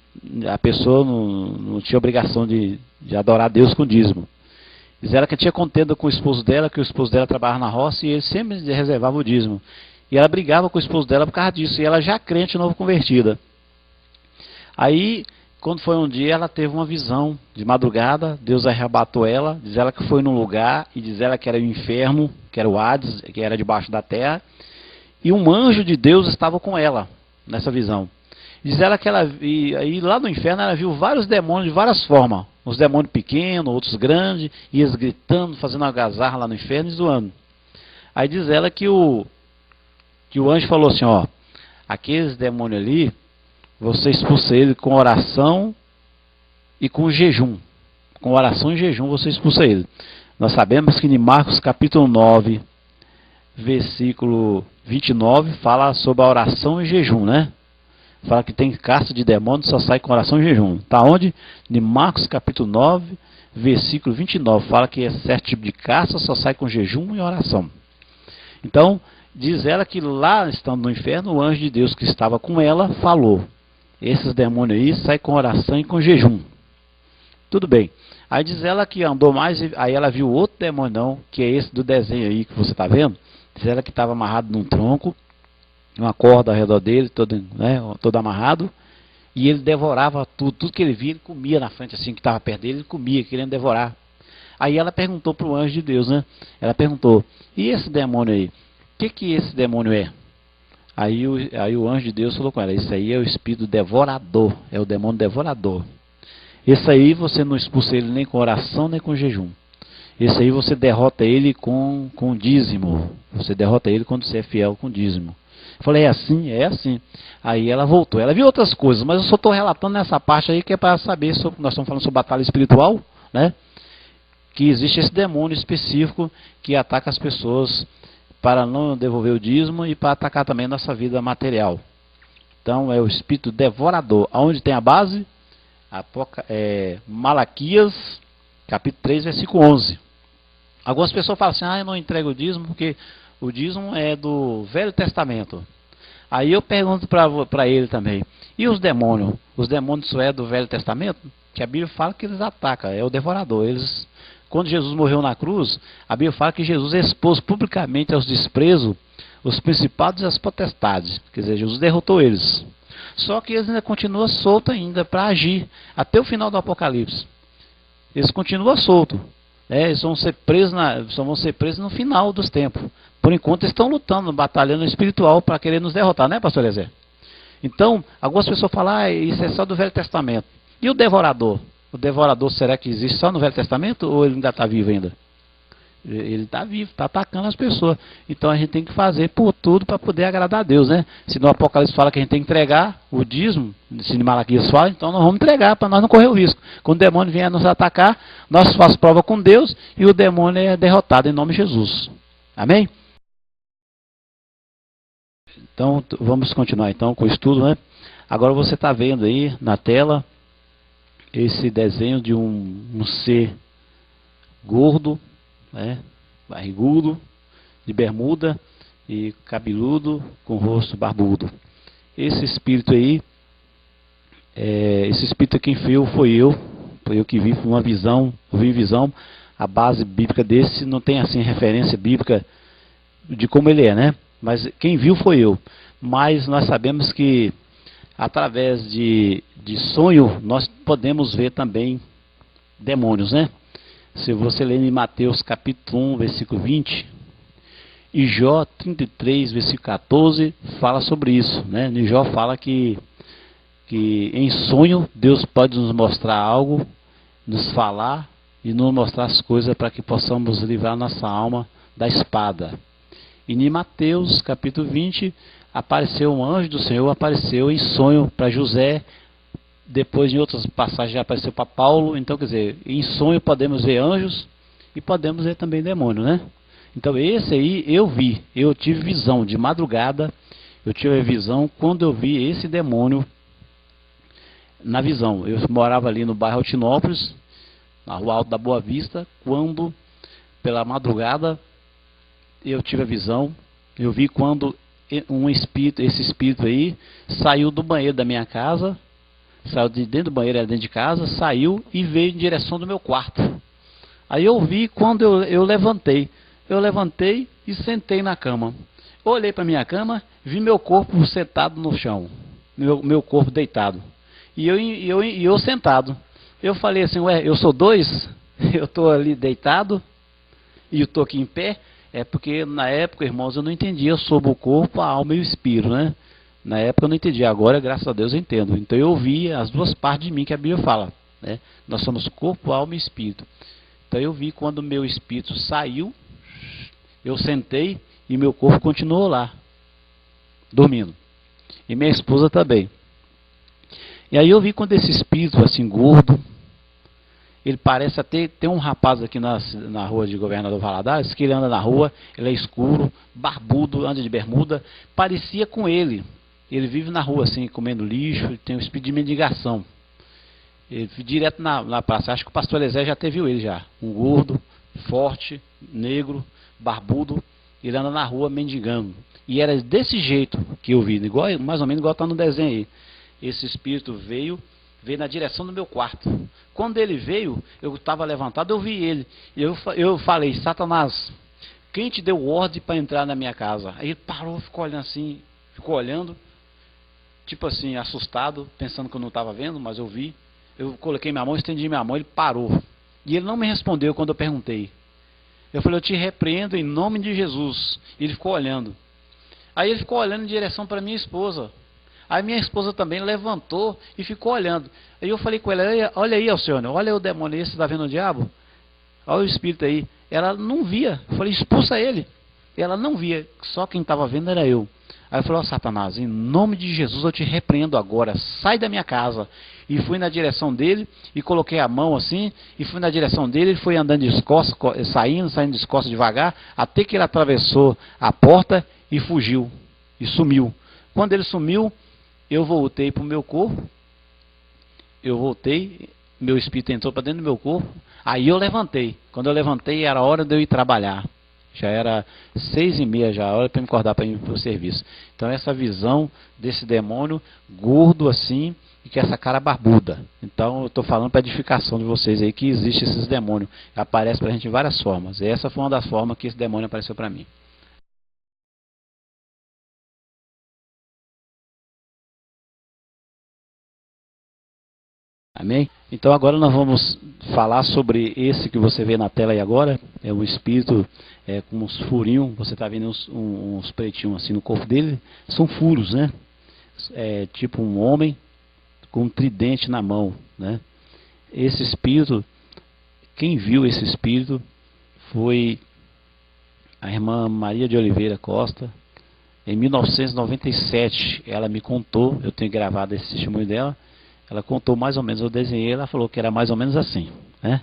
a pessoa não tinha obrigação de adorar Deus com dízimo. Diz ela que tinha contenda com o esposo dela, que o esposo dela trabalhava na roça e ele sempre reservava o dízimo. E ela brigava com o esposo dela por causa disso, e ela já crente, novo convertida. Aí, quando foi um dia, ela teve uma visão de madrugada, Deus arrebatou ela, diz ela que foi num lugar, e diz ela que era o inferno, que era o Hades, que era debaixo da terra, e um anjo de Deus estava com ela, nessa visão. Diz ela que aí lá no inferno ela viu vários demônios de várias formas, uns demônios pequenos, outros grandes, e eles gritando, fazendo algazarra lá no inferno e zoando. Aí diz ela que o anjo falou assim, ó, aqueles demônios ali, você expulsa ele com oração e com jejum. Com oração e jejum você expulsa ele. Nós sabemos que em Marcos capítulo 9, versículo 29, fala sobre a oração e jejum, né? Fala que tem casta de demônios, só sai com oração e jejum. Está onde? Em Marcos capítulo 9, versículo 29. Fala que certo tipo de casta só sai com jejum e oração. Então, diz ela que lá, estando no inferno, o anjo de Deus que estava com ela falou. Esses demônios aí saem com oração e com jejum. Tudo bem. Aí diz ela que andou mais, aí ela viu outro demônio, que é esse do desenho aí que você está vendo. Diz ela que estava amarrado num tronco, uma corda ao redor dele, todo amarrado, e ele devorava tudo que ele via, ele comia na frente, assim, que estava perto dele, ele comia, querendo devorar. Aí ela perguntou para o anjo de Deus, né? Ela perguntou, e esse demônio aí? O que esse demônio é? Aí o anjo de Deus falou com ela, esse aí é o espírito devorador, é o demônio devorador. Esse aí você não expulsa ele nem com oração, nem com jejum. Esse aí você derrota ele com dízimo. Você derrota ele quando você é fiel com dízimo. Eu falei, é assim? É assim. Aí ela voltou. Ela viu outras coisas, mas eu só estou relatando nessa parte aí que é para saber sobre, nós estamos falando sobre batalha espiritual, né? Que existe esse demônio específico que ataca as pessoas para não devolver o dízimo e para atacar também a nossa vida material. Então é o espírito devorador. Aonde tem a base? Malaquias, capítulo 3, versículo 11. Algumas pessoas falam assim, eu não entrego o dízimo porque o dízimo é do Velho Testamento. Aí eu pergunto para ele também, e os demônios? Os demônios só é do Velho Testamento? Que a Bíblia fala que eles atacam, é o devorador. Quando Jesus morreu na cruz, a Bíblia fala que Jesus expôs publicamente aos desprezos os principados e as potestades. Quer dizer, Jesus derrotou eles. Só que eles ainda continuam soltos ainda para agir até o final do Apocalipse. Eles continuam soltos. Eles vão ser presos no final dos tempos. Por enquanto eles estão lutando, batalhando espiritual para querer nos derrotar, né, pastor Eliezer? Então, algumas pessoas falam, isso é só do Velho Testamento. E o devorador? O devorador será que existe só no Velho Testamento ou ele ainda está vivo ainda? Ele está vivo, está atacando as pessoas. Então a gente tem que fazer por tudo para poder agradar a Deus, né? Se no Apocalipse fala que a gente tem que entregar o dízimo, se no Malaquias fala, então nós vamos entregar para nós não correr o risco. Quando o demônio vier nos atacar, nós fazemos prova com Deus e o demônio é derrotado em nome de Jesus. Amém? Então vamos continuar então com o estudo, né? Agora você está vendo aí na tela esse desenho de um ser gordo, né, barrigudo, de bermuda e cabeludo, com rosto barbudo. Esse espírito aí, esse espírito quem viu foi eu que vi uma visão, a base bíblica desse não tem assim referência bíblica de como ele é, né? Mas quem viu foi eu. Mas nós sabemos que através de sonho nós podemos ver também demônios, né? Se você ler em Mateus capítulo 1, versículo 20, e Jó 33, versículo 14, fala sobre isso, né? E Jó fala que em sonho Deus pode nos mostrar algo, nos falar e nos mostrar as coisas para que possamos livrar nossa alma da espada. E em Mateus capítulo 20, apareceu um anjo do Senhor, apareceu em sonho para José. Depois, em outras passagens, já apareceu para Paulo. Então, quer dizer, em sonho podemos ver anjos e podemos ver também demônio, né? Então, esse aí eu tive visão de madrugada. Eu tive a visão quando eu vi esse demônio na visão. Eu morava ali no bairro Altinópolis, na Rua Alto da Boa Vista, quando, pela madrugada, eu tive a visão. Eu vi quando esse espírito aí, saiu do banheiro da minha casa, saiu de dentro do banheiro, era dentro de casa, saiu e veio em direção do meu quarto. Aí eu vi quando eu levantei. Eu levantei e sentei na cama. Olhei para minha cama, vi meu corpo sentado no chão, meu corpo deitado. E eu sentado. Eu falei assim, ué, eu sou dois? Eu estou ali deitado e eu estou aqui em pé? É porque na época, irmãos, eu não entendia sobre o corpo, a alma e o espírito, né? Na época eu não entendia, agora, graças a Deus, eu entendo. Então eu vi as duas partes de mim que a Bíblia fala, né? Nós somos corpo, alma e espírito. Então eu vi quando o meu espírito saiu, eu sentei e meu corpo continuou lá, dormindo. E minha esposa também. E aí eu vi quando esse espírito assim gordo, ele parece até, tem um rapaz aqui na rua de Governador Valadares, que ele anda na rua, ele é escuro, barbudo, anda de bermuda, parecia com ele. Ele vive na rua assim, comendo lixo, ele tem um espírito de mendigação. Ele direto na praça, acho que o pastor Elezé já até viu ele já. Um gordo, forte, negro, barbudo, ele anda na rua mendigando. E era desse jeito que eu vi, igual, mais ou menos igual está no desenho aí. Esse espírito veio na direção do meu quarto. Quando ele veio, eu estava levantado, eu vi ele. Eu falei, Satanás, quem te deu ordem para entrar na minha casa? Aí ele parou, ficou olhando assim, ficou olhando, tipo assim, assustado, pensando que eu não estava vendo, mas eu vi. Eu coloquei minha mão, estendi minha mão, ele parou. E ele não me respondeu quando eu perguntei. Eu falei, eu te repreendo em nome de Jesus. E ele ficou olhando. Aí ele ficou olhando em direção para minha esposa. Aí minha esposa também levantou e ficou olhando. Aí eu falei com ela, olha aí, Alcione, olha o demônio aí, você está vendo o diabo? Olha o espírito aí. Ela não via. Eu falei, expulsa ele. Ela não via, só quem estava vendo era eu. Aí eu falei, ó Satanás, em nome de Jesus eu te repreendo agora, sai da minha casa. E fui na direção dele, e coloquei a mão assim, e fui na direção dele, ele foi andando de costas, saindo de costas devagar, até que ele atravessou a porta e fugiu, e sumiu. Quando ele sumiu, eu voltei para o meu corpo, meu espírito entrou para dentro do meu corpo, aí eu levantei. Quando eu levantei, era hora de eu ir trabalhar. Já era 6h30, já hora para me acordar para ir para o serviço. Então essa visão desse demônio gordo assim, e que essa cara barbuda. Então eu estou falando para edificação de vocês aí que existe esses demônios. Aparece para a gente de várias formas. E essa foi uma das formas que esse demônio apareceu para mim. Amém? Então agora nós vamos falar sobre esse que você vê na tela aí agora. É um espírito com uns furinhos. Você está vendo uns pretinhos assim no corpo dele. São furos, né? É tipo um homem com um tridente na mão, né? Esse espírito, quem viu esse espírito foi a irmã Maria de Oliveira Costa. Em 1997 ela me contou, eu tenho gravado esse testemunho dela. Ela contou mais ou menos, eu desenhei, ela falou que era mais ou menos assim, né?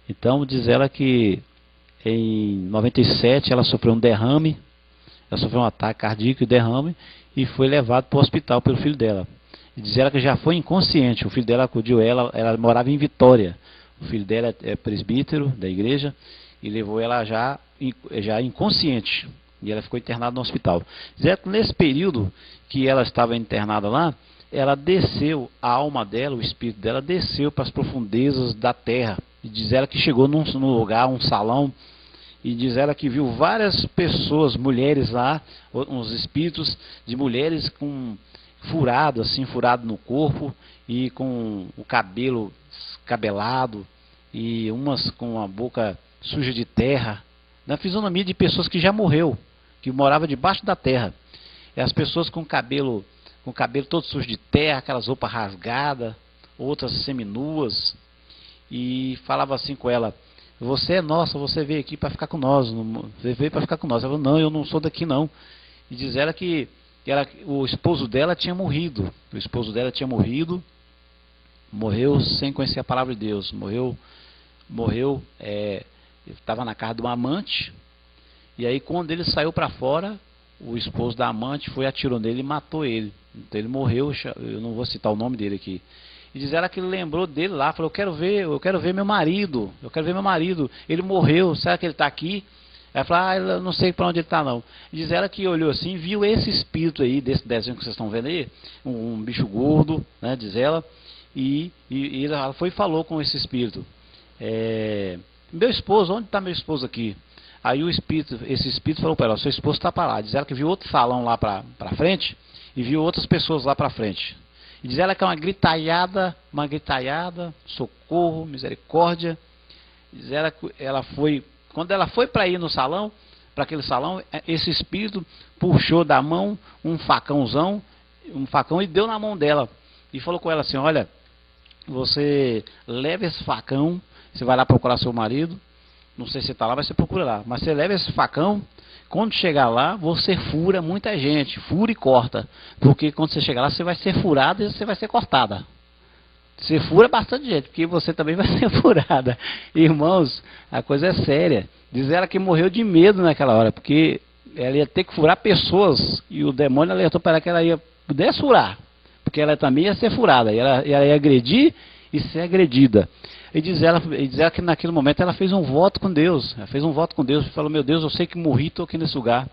Então diz ela que em 97 ela sofreu um derrame, ela sofreu um ataque cardíaco e derrame e foi levada para o hospital pelo filho dela. E diz ela que já foi inconsciente, o filho dela acudiu ela morava em Vitória, o filho dela é presbítero da igreja e levou ela já inconsciente e ela ficou internada no hospital. Diz ela que nesse período que ela estava internada lá, ela desceu, a alma dela, o espírito dela desceu para as profundezas da terra. E diz ela que chegou num lugar, um salão, e diz ela que viu várias pessoas, mulheres lá, uns espíritos de mulheres com furado, assim, furado no corpo, e com o cabelo cabelado, e umas com a boca suja de terra, na fisionomia de pessoas que já morreu, que morava debaixo da terra. E as pessoas com cabelo todo sujo de terra, aquelas roupas rasgadas, outras seminuas, e falava assim com ela, você é nossa, você veio aqui para ficar com nós, você veio para ficar com nós. Ela falou, não, eu não sou daqui não. E diz ela que o esposo dela tinha morrido, morreu sem conhecer a palavra de Deus, estava na casa de uma amante, e aí quando ele saiu para fora, o esposo da amante foi, atirou nele e matou ele. Então ele morreu, eu não vou citar o nome dele aqui. E diz ela que ele lembrou dele lá, falou, eu quero ver meu marido, ele morreu, será que ele está aqui? Ela falou, eu não sei para onde ele está não. E diz ela que olhou assim, viu esse espírito aí, desse desenho que vocês estão vendo aí, um bicho gordo, né, diz ela, e ela foi e falou com esse espírito, meu esposo, onde está meu esposo aqui? Aí esse espírito falou para ela, seu esposo está para lá. Diz ela que viu outro salão lá para frente, e viu outras pessoas lá para frente. E diz ela que é uma gritaiada, socorro, misericórdia. Diz ela que quando ela foi para ir no salão, para aquele salão, esse espírito puxou da mão um facão e deu na mão dela. E falou com ela assim, olha, você leva esse facão, você vai lá procurar seu marido, não sei se está lá, mas você procura lá. Mas você leva esse facão, quando chegar lá, você fura muita gente, fura e corta. Porque quando você chegar lá, você vai ser furada e você vai ser cortada. Você fura bastante gente, porque você também vai ser furada. Irmãos, a coisa é séria. Diz ela que morreu de medo naquela hora, porque ela ia ter que furar pessoas, e o demônio alertou para ela que ela ia poder furar, porque ela também ia ser furada, e ela ia agredir e ser agredida. E diz ela que naquele momento ela fez um voto com Deus. Ela fez um voto com Deus e falou, meu Deus, eu sei que morri, estou aqui nesse lugar,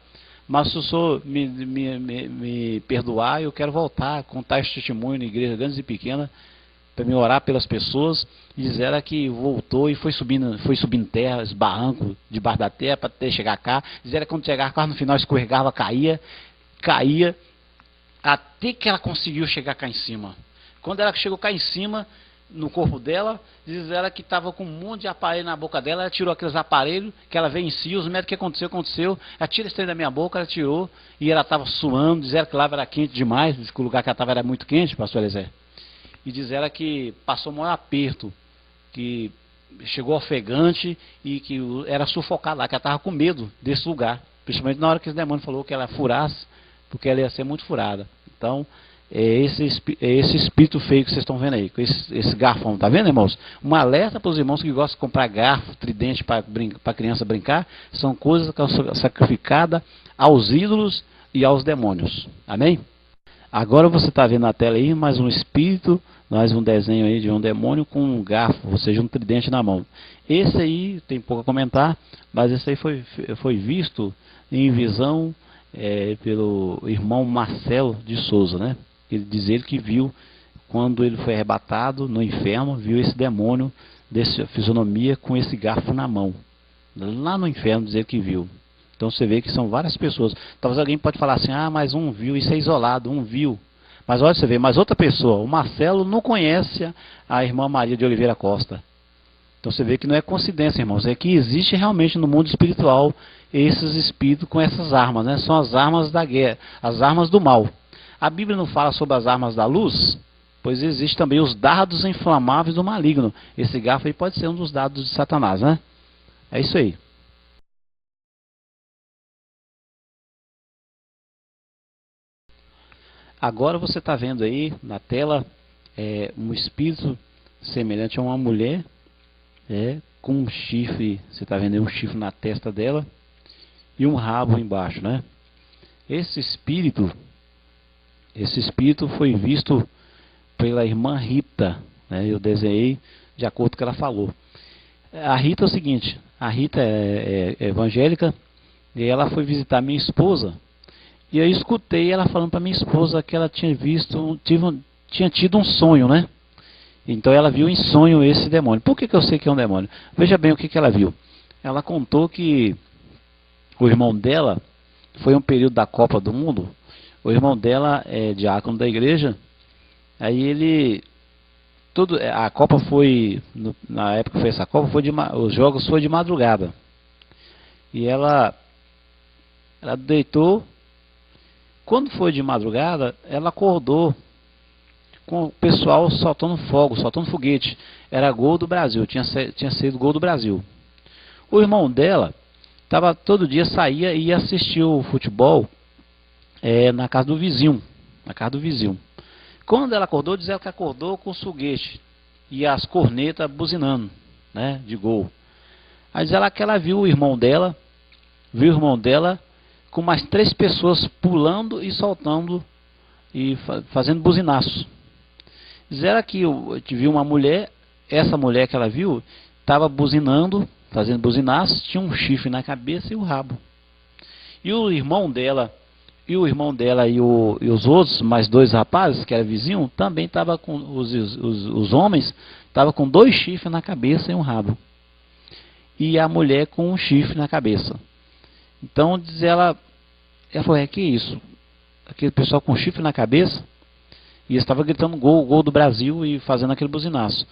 mas se o Senhor me perdoar, eu quero voltar, contar esse testemunho em igrejas grandes e pequenas, para me orar pelas pessoas. E diz ela que voltou e foi subindo terras, barranco, debaixo da terra, para até chegar cá. Diz ela que quando chegava quase no final escorregava, caía, até que ela conseguiu chegar cá em cima. Quando ela chegou cá em cima, no corpo dela, diz ela que estava com um monte de aparelho na boca dela. Ela tirou aqueles aparelhos, que ela veio em si, os médicos, o que aconteceu, ela tira esse trem da minha boca, ela tirou, e ela estava suando. Diz ela que lá era quente demais, diz que o lugar que ela estava era muito quente, pastor Eliezer. E diz ela que passou um maior aperto, que chegou ofegante e que era sufocada lá, que ela estava com medo desse lugar, principalmente na hora que esse demônio falou que ela furasse, porque ela ia ser muito furada. Então, é esse espírito feio que vocês estão vendo aí, com esse garfão, tá vendo, irmãos? Um alerta para os irmãos que gostam de comprar garfo, tridente para a criança brincar, são coisas que são sacrificadas aos ídolos e aos demônios. Amém? Agora você está vendo na tela aí mais um espírito, mais um desenho aí de um demônio com um garfo, ou seja, um tridente na mão. Esse aí tem pouco a comentar, mas esse aí foi visto em visão pelo irmão Marcelo de Souza, né? Ele diz que viu, quando ele foi arrebatado no inferno, viu esse demônio dessa fisionomia com esse garfo na mão. Lá no inferno dizer que viu. Então você vê que são várias pessoas. Talvez alguém pode falar assim, mas um viu, isso é isolado, um viu. Mas olha, você vê, mas outra pessoa, o Marcelo não conhece a irmã Maria de Oliveira Costa. Então você vê que não é coincidência, irmãos, é que existe realmente no mundo espiritual esses espíritos com essas armas, né? São as armas da guerra, as armas do mal. A Bíblia não fala sobre as armas da luz? Pois existe também os dardos inflamáveis do maligno. Esse garfo aí pode ser um dos dardos de Satanás, né? É isso aí. Agora você está vendo aí na tela um espírito semelhante a uma mulher, com um chifre. Você está vendo aí um chifre na testa dela e um rabo embaixo, né? Esse espírito foi visto pela irmã Rita, né? Eu desenhei de acordo com o que ela falou. A Rita é o seguinte, a Rita é evangélica e ela foi visitar minha esposa. E eu escutei ela falando para minha esposa que ela tinha tinha tido um sonho, né? Então ela viu em sonho esse demônio. Por que eu sei que é um demônio? Veja bem o que ela viu. Ela contou que o irmão dela, foi um período da Copa do Mundo, o irmão dela é diácono da igreja, aí a Copa foi, na época que foi essa Copa, os jogos foi de madrugada. E ela deitou. Quando foi de madrugada, ela acordou com o pessoal soltando fogo, soltando foguete. Era gol do Brasil, tinha sido gol do Brasil. O irmão dela todo dia saía e ia assistir o futebol na casa do vizinho. Quando ela acordou, diz ela que acordou com o foguete e as cornetas buzinando, né, de gol. Aí diz ela que ela viu o irmão dela com mais 3 pessoas pulando e soltando e fazendo buzinaço. Diz ela que viu uma mulher, essa mulher que ela viu, estava buzinando, fazendo buzinaço, tinha um chifre na cabeça e o rabo. E o irmão dela, e os outros, mais 2 rapazes, que eram vizinhos, também estavam com, os homens, estavam com 2 chifres na cabeça e um rabo. E a mulher com um chifre na cabeça. Então, diz ela falou, que isso? Aquele pessoal com chifre na cabeça, e estava gritando gol, gol do Brasil e fazendo aquele buzinaço.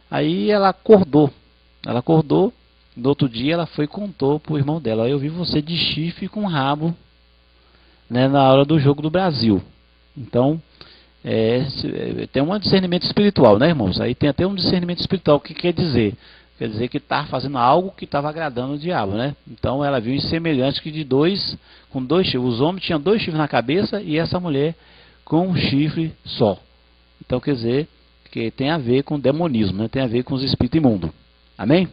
Aí ela acordou, no outro dia ela foi e contou para o irmão dela, eu vi você de chifre com rabo, né, na hora do jogo do Brasil. Então, tem um discernimento espiritual, né, irmãos? Aí tem até um discernimento espiritual, o que quer dizer? Quer dizer que está fazendo algo que estava agradando o diabo, né? Então ela viu em semelhante que com 2 chifres. Os homens tinham 2 chifres na cabeça e essa mulher com um chifre só. Então quer dizer que tem a ver com demonismo, né? Tem a ver com os espíritos imundos. Amém?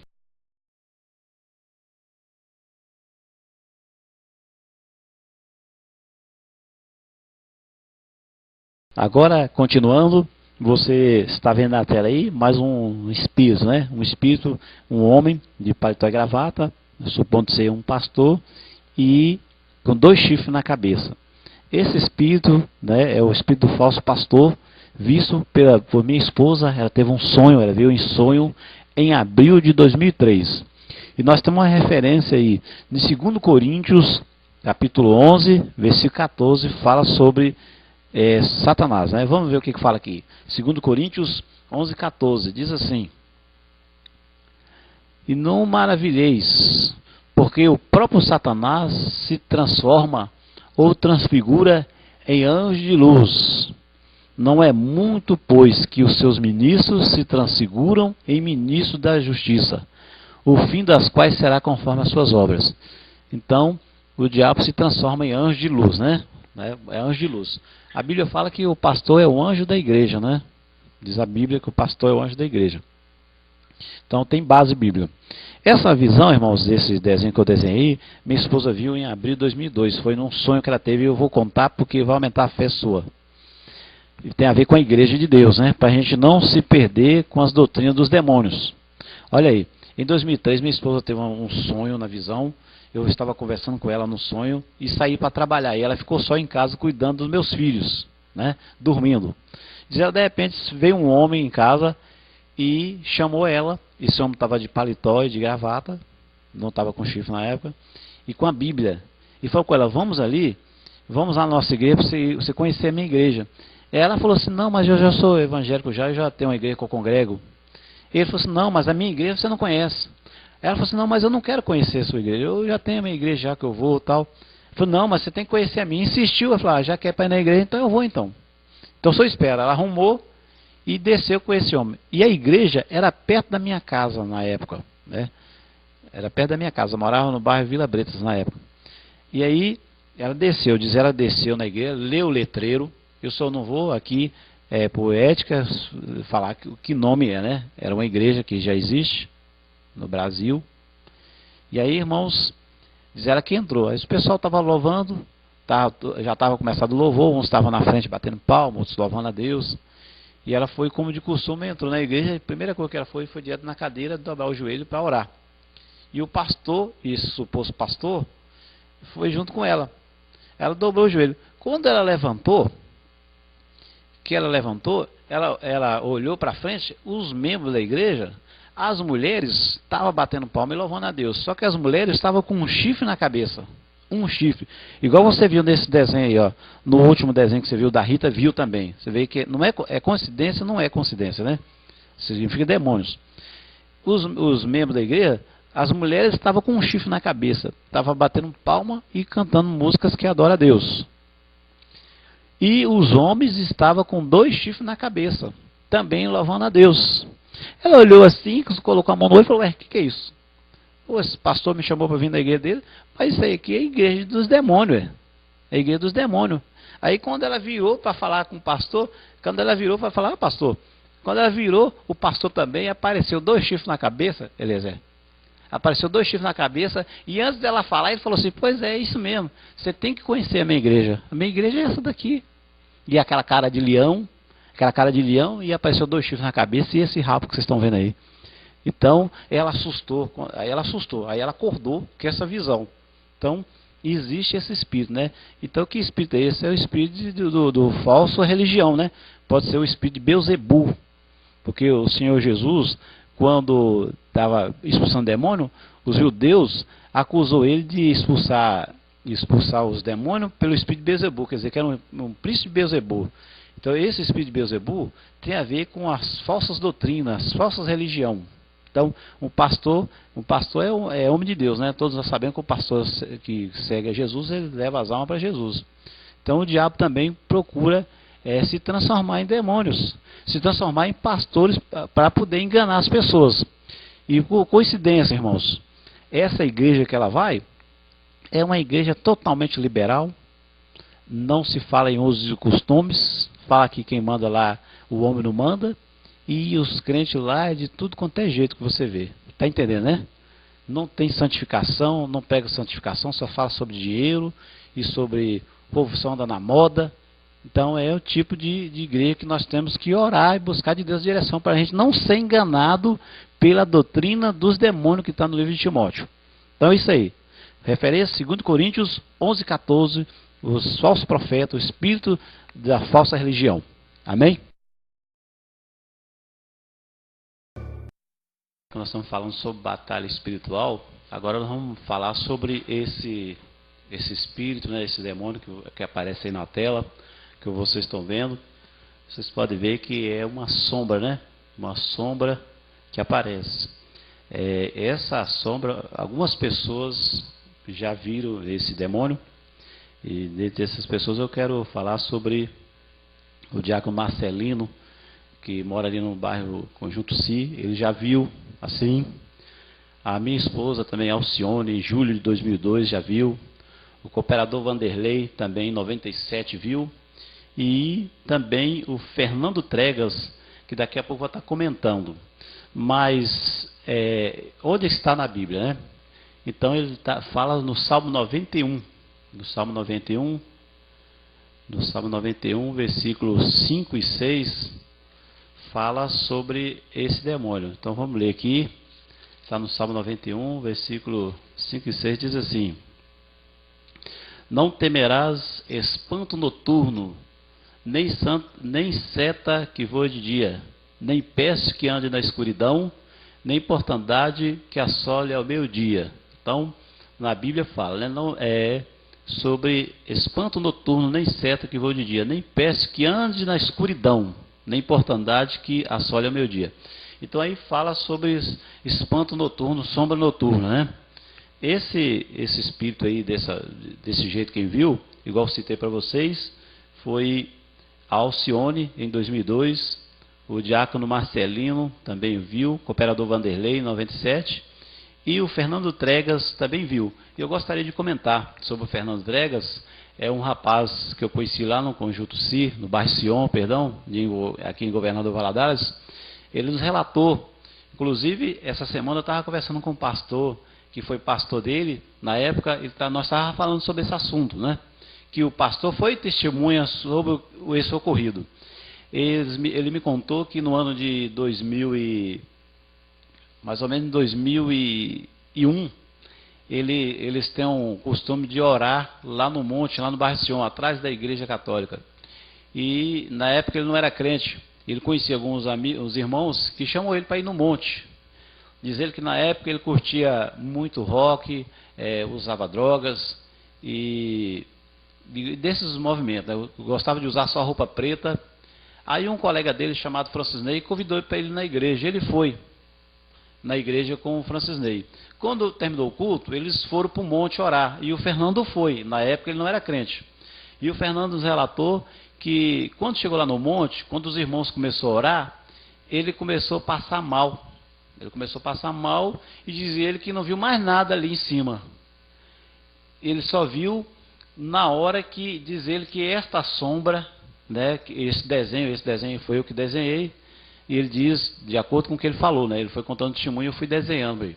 Agora, continuando, você está vendo na tela aí mais um espírito, né? Um espírito, um homem de paletó e gravata, supondo ser um pastor, e com 2 chifres na cabeça. Esse espírito, né, é o espírito do falso pastor, visto por minha esposa. Ela teve um sonho, ela viu em sonho em abril de 2003. E nós temos uma referência aí, em 2 Coríntios, capítulo 11, versículo 14, fala sobre Satanás, né? Vamos ver o que fala aqui. 2 Coríntios 11, 14, diz assim: e não maravilheis, porque o próprio Satanás se transforma ou transfigura em anjo de luz. Não é muito, pois, que os seus ministros se transfiguram em ministros da justiça, o fim das quais será conforme as suas obras. Então, o diabo se transforma em anjo de luz, né? É anjo de luz. A Bíblia fala que o pastor é o anjo da igreja, né? Diz a Bíblia que o pastor é o anjo da igreja. Então tem base bíblica. Essa visão, irmãos, desse desenho que eu desenhei, minha esposa viu em abril de 2002. Foi num sonho que ela teve e eu vou contar porque vai aumentar a fé sua. E tem a ver com a igreja de Deus, né? Para a gente não se perder com as doutrinas dos demônios. Olha aí, em 2003 minha esposa teve um sonho na visão. Eu estava conversando com ela no sonho e saí para trabalhar. E ela ficou só em casa cuidando dos meus filhos, né? Dormindo. De repente veio um homem em casa e chamou ela. Esse homem estava de paletó e de gravata, não estava com chifre na época, e com a Bíblia. E falou com ela, vamos ali, vamos lá na nossa igreja para você conhecer a minha igreja. Ela falou assim, não, mas eu já sou evangélico eu já tenho uma igreja que eu congrego. Ele falou assim, não, mas a minha igreja você não conhece. Ela falou assim, não, mas eu não quero conhecer a sua igreja, eu já tenho a minha igreja já que eu vou e tal. Ele falou, não, mas você tem que conhecer a minha. Insistiu, ela falou, já quer para ir na igreja, então eu vou então. Então só espera. Ela arrumou e desceu com esse homem. E a igreja era perto da minha casa na época, né? Era perto da minha casa, eu morava no bairro Vila Bretas na época. E aí ela desceu, ela desceu na igreja, leu o letreiro. Eu só não vou aqui, por ética, falar que nome é, né? Era uma igreja que já existe no Brasil. E aí, irmãos, diz ela que entrou. Aí o pessoal estava louvando, já estava começando o louvor, uns estavam na frente batendo palmas, outros louvando a Deus. E ela foi, como de costume, entrou na igreja, a primeira coisa que ela foi direto na cadeira, dobrar o joelho para orar. E o pastor, esse suposto pastor, foi junto com ela. Ela dobrou o joelho. Quando ela levantou, ela olhou para frente, os membros da igreja, as mulheres estavam batendo palma e louvando a Deus. Só que as mulheres estavam com um chifre na cabeça. Um chifre. Igual você viu nesse desenho aí, ó. No último desenho que você viu da Rita, viu também. Você vê que não é coincidência, não é coincidência, né? Significa demônios. Os membros da igreja, as mulheres estavam com um chifre na cabeça. Estavam batendo palma e cantando músicas que adoram a Deus. E os homens estavam com 2 chifres na cabeça. Também louvando a Deus. Ela olhou assim, colocou a mão no olho e falou, o que é isso? Esse pastor me chamou para vir na igreja dele, mas isso aí aqui é a igreja dos demônios. É a igreja dos demônios. Aí quando ela virou para falar com o pastor, quando ela virou, o pastor também apareceu 2 chifres na cabeça, Eliezer. Apareceu 2 chifres na cabeça, e antes dela falar, ele falou assim, pois é isso mesmo, você tem que conhecer a minha igreja. A minha igreja é essa daqui. E aquela cara de leão, aquela cara de leão e apareceu 2 chifres na cabeça e esse rabo que vocês estão vendo aí. Então, ela assustou, aí ela acordou com essa visão. Então, existe esse espírito, né? Então, que espírito é esse? É o espírito do falso religião, né? Pode ser o espírito de Beelzebul, porque o Senhor Jesus, quando estava expulsando demônio, os judeus acusou ele de expulsar os demônios pelo espírito de Beelzebul, quer dizer, que era um príncipe de Beelzebul. Então, esse espírito de Beelzebul tem a ver com as falsas doutrinas, as falsas religiões. Então, um pastor é homem de Deus, né? Todos nós sabemos que o pastor que segue a Jesus, ele leva as almas para Jesus. Então, o diabo também procura se transformar em demônios, se transformar em pastores para poder enganar as pessoas. E por coincidência, irmãos, essa igreja que ela vai é uma igreja totalmente liberal, não se fala em usos e costumes, fala que quem manda lá, o homem não manda, e os crentes lá é de tudo quanto é jeito que você vê. Está entendendo, né? Não tem santificação, não pega santificação, só fala sobre dinheiro e sobre o povo só anda na moda. Então é o tipo de igreja que nós temos que orar e buscar de Deus direção para a gente não ser enganado pela doutrina dos demônios que está no livro de Timóteo. Então é isso aí. Referência 2 Coríntios 11:14, os falsos profetas, o espírito da falsa religião. Amém? Nós estamos falando sobre batalha espiritual, agora nós vamos falar sobre esse espírito, né, esse demônio que aparece aí na tela, que vocês estão vendo. Vocês podem ver que é uma sombra, né? Uma sombra que aparece. Essa sombra, algumas pessoas já viram esse demônio, e dentre essas pessoas eu quero falar sobre o diácono Marcelino, que mora ali no bairro Conjunto Si. Ele já viu assim. A minha esposa também, Alcione, em julho de 2002 já viu. O cooperador Vanderlei também em 97 viu. E também o Fernando Tregas, que daqui a pouco vai estar comentando. Mas onde está na Bíblia, né? Então ele fala no Salmo 91. No Salmo 91, versículos 5 e 6, fala sobre esse demônio. Então vamos ler aqui. Está no Salmo 91, versículo 5 e 6, diz assim: Não temerás espanto noturno, nem seta que voe de dia, nem peste que ande na escuridão, nem mortandade que assole ao meio-dia. Então, na Bíblia fala, né, não sobre espanto noturno, nem seta que voe de dia, nem peste que ande na escuridão, nem mortandade que assole ao meio-dia. Então aí fala sobre espanto noturno, sombra noturna, né? Esse espírito aí, desse jeito, quem viu, igual citei para vocês, foi a Alcione em 2002, o diácono Marcelino também viu, o cooperador Vanderlei em 97, e o Fernando Tregas também viu. E eu gostaria de comentar sobre o Fernando Tregas. É um rapaz que eu conheci lá no Conjunto Si, no bairro Sion, aqui em Governador Valadares. Ele nos relatou, inclusive essa semana eu estava conversando com um pastor, que foi pastor dele, na época nós estávamos falando sobre esse assunto, né? Que o pastor foi testemunha sobre esse ocorrido. Ele me contou que no ano de mais ou menos em 2001, eles têm um costume de orar lá no monte, lá no bairro Sion, atrás da igreja católica. E na época ele não era crente, ele conhecia alguns os irmãos que chamam ele para ir no monte. Diz ele que na época ele curtia muito rock, usava drogas e desses movimentos, né? Gostava de usar só roupa preta. Aí um colega dele chamado Francisney convidou ele para ir na igreja. Ele foi na igreja com o Francisney. Quando terminou o culto, eles foram para o monte orar. E o Fernando foi. Na época ele não era crente. E o Fernando nos relatou que quando chegou lá no monte, quando os irmãos começaram a orar, ele começou a passar mal. Ele começou a passar mal e dizia ele que não viu mais nada ali em cima. Ele só viu na hora que diz ele que esta sombra, né, esse desenho foi eu que desenhei, e ele diz, de acordo com o que ele falou, né, ele foi contando testemunho e eu fui desenhando aí.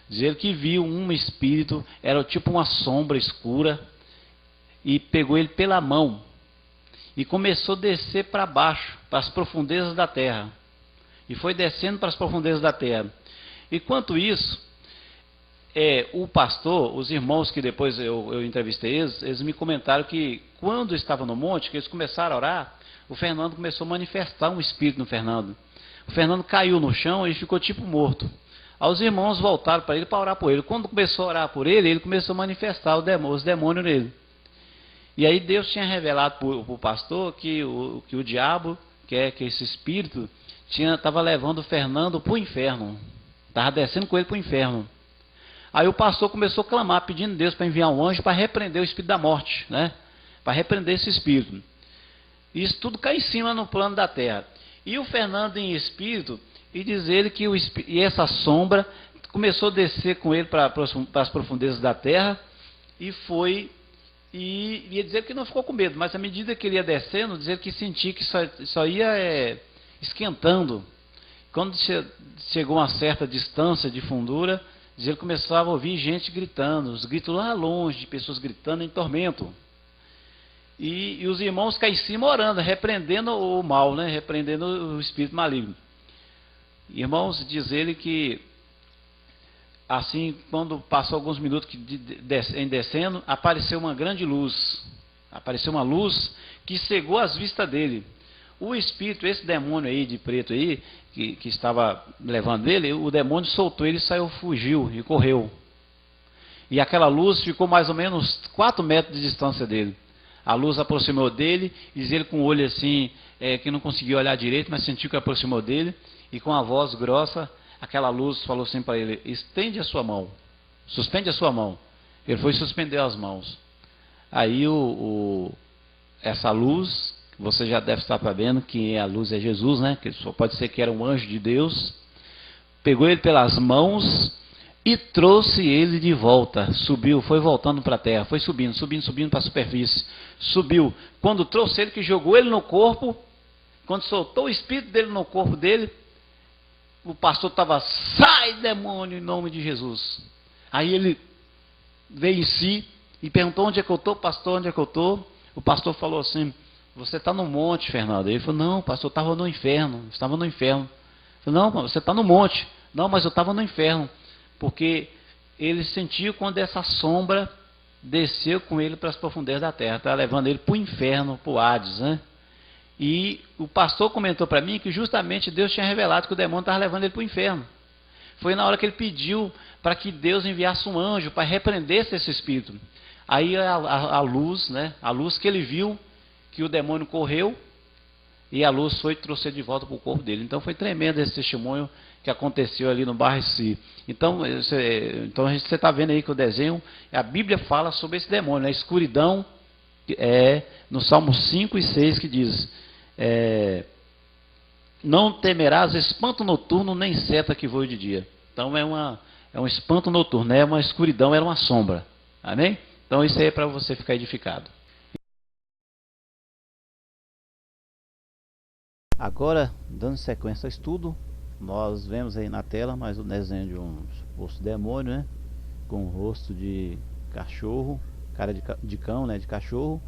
Diz ele que viu um espírito, era tipo uma sombra escura, e pegou ele pela mão, e começou a descer para baixo, para as profundezas da terra. E foi descendo para as profundezas da terra. Enquanto isso, o pastor, os irmãos que depois eu entrevistei eles me comentaram que quando estava no monte, que eles começaram a orar, o Fernando começou a manifestar um espírito no Fernando. O Fernando caiu no chão e ficou tipo morto. Aí os irmãos voltaram para ele para orar por ele. Quando começou a orar por ele, ele começou a manifestar os demônios nele. E aí Deus tinha revelado para o pastor que o diabo, que esse espírito, estava levando o Fernando para o inferno. Estava descendo com ele para o inferno. Aí o pastor começou a clamar, pedindo a Deus para enviar um anjo para repreender o espírito da morte, né? Para repreender esse espírito. Isso tudo cai em cima no plano da terra. E o Fernando em espírito, e diz ele que essa sombra começou a descer com ele para as profundezas da terra, e ia dizer que não ficou com medo, mas à medida que ele ia descendo, dizer que sentia que só ia esquentando. Quando chegou a uma certa distância de fundura, ele começava a ouvir gente gritando, os gritos lá longe, de pessoas gritando em tormento. E os irmãos caem em cima orando, repreendendo o mal, né? Repreendendo o espírito maligno. Irmãos, diz ele que, assim, quando passou alguns minutos em descendo, apareceu uma grande luz. Apareceu uma luz que cegou as vistas dele. O espírito, esse demônio aí de preto aí, que estava levando ele, o demônio soltou ele, fugiu e correu. E aquela luz ficou mais ou menos 4 metros de distância dele. A luz aproximou dele, diz ele com o olho assim, que não conseguia olhar direito, mas sentiu que aproximou dele, e com a voz grossa, aquela luz falou assim para ele: estende a sua mão, suspende a sua mão. Ele foi suspender as mãos. Aí essa luz, você já deve estar sabendo que a luz é Jesus, né? Que só pode ser que era um anjo de Deus. Pegou ele pelas mãos e trouxe ele de volta. Subiu, foi voltando para a terra, foi subindo para a superfície. Subiu. Quando trouxe ele, que jogou ele no corpo, quando soltou o espírito dele no corpo dele, o pastor estava: sai, demônio, em nome de Jesus. Aí ele veio em si e perguntou: onde é que eu estou, pastor? Onde é que eu estou? O pastor falou assim: você está no monte, Fernando. Ele falou: não, pastor, eu estava no inferno. Estava no inferno. Eu falei: não, você está no monte. Não, mas eu estava no inferno. Porque ele sentiu quando essa sombra desceu com ele para as profundezas da terra. Estava levando ele para o inferno, para o Hades, né? E o pastor comentou para mim que justamente Deus tinha revelado que o demônio estava levando ele para o inferno. Foi na hora que ele pediu para que Deus enviasse um anjo para repreendesse esse espírito. Aí a luz, né? A luz que ele viu, que o demônio correu, e a luz foi e trouxe ele de volta para o corpo dele. Então foi tremendo esse testemunho que aconteceu ali no bairro Si. Então você está vendo aí que o desenho, a Bíblia fala sobre esse demônio, a escuridão, no Salmo 5 e 6 que diz: não temerás espanto noturno, nem seta que voe de dia. Então é um espanto noturno, não é uma escuridão, era uma sombra. Amém? Então isso aí é para você ficar edificado. Agora, dando sequência ao estudo, nós vemos aí na tela mais um desenho de um suposto demônio, né? Com o rosto de cachorro, cara de cão, né? De cachorro,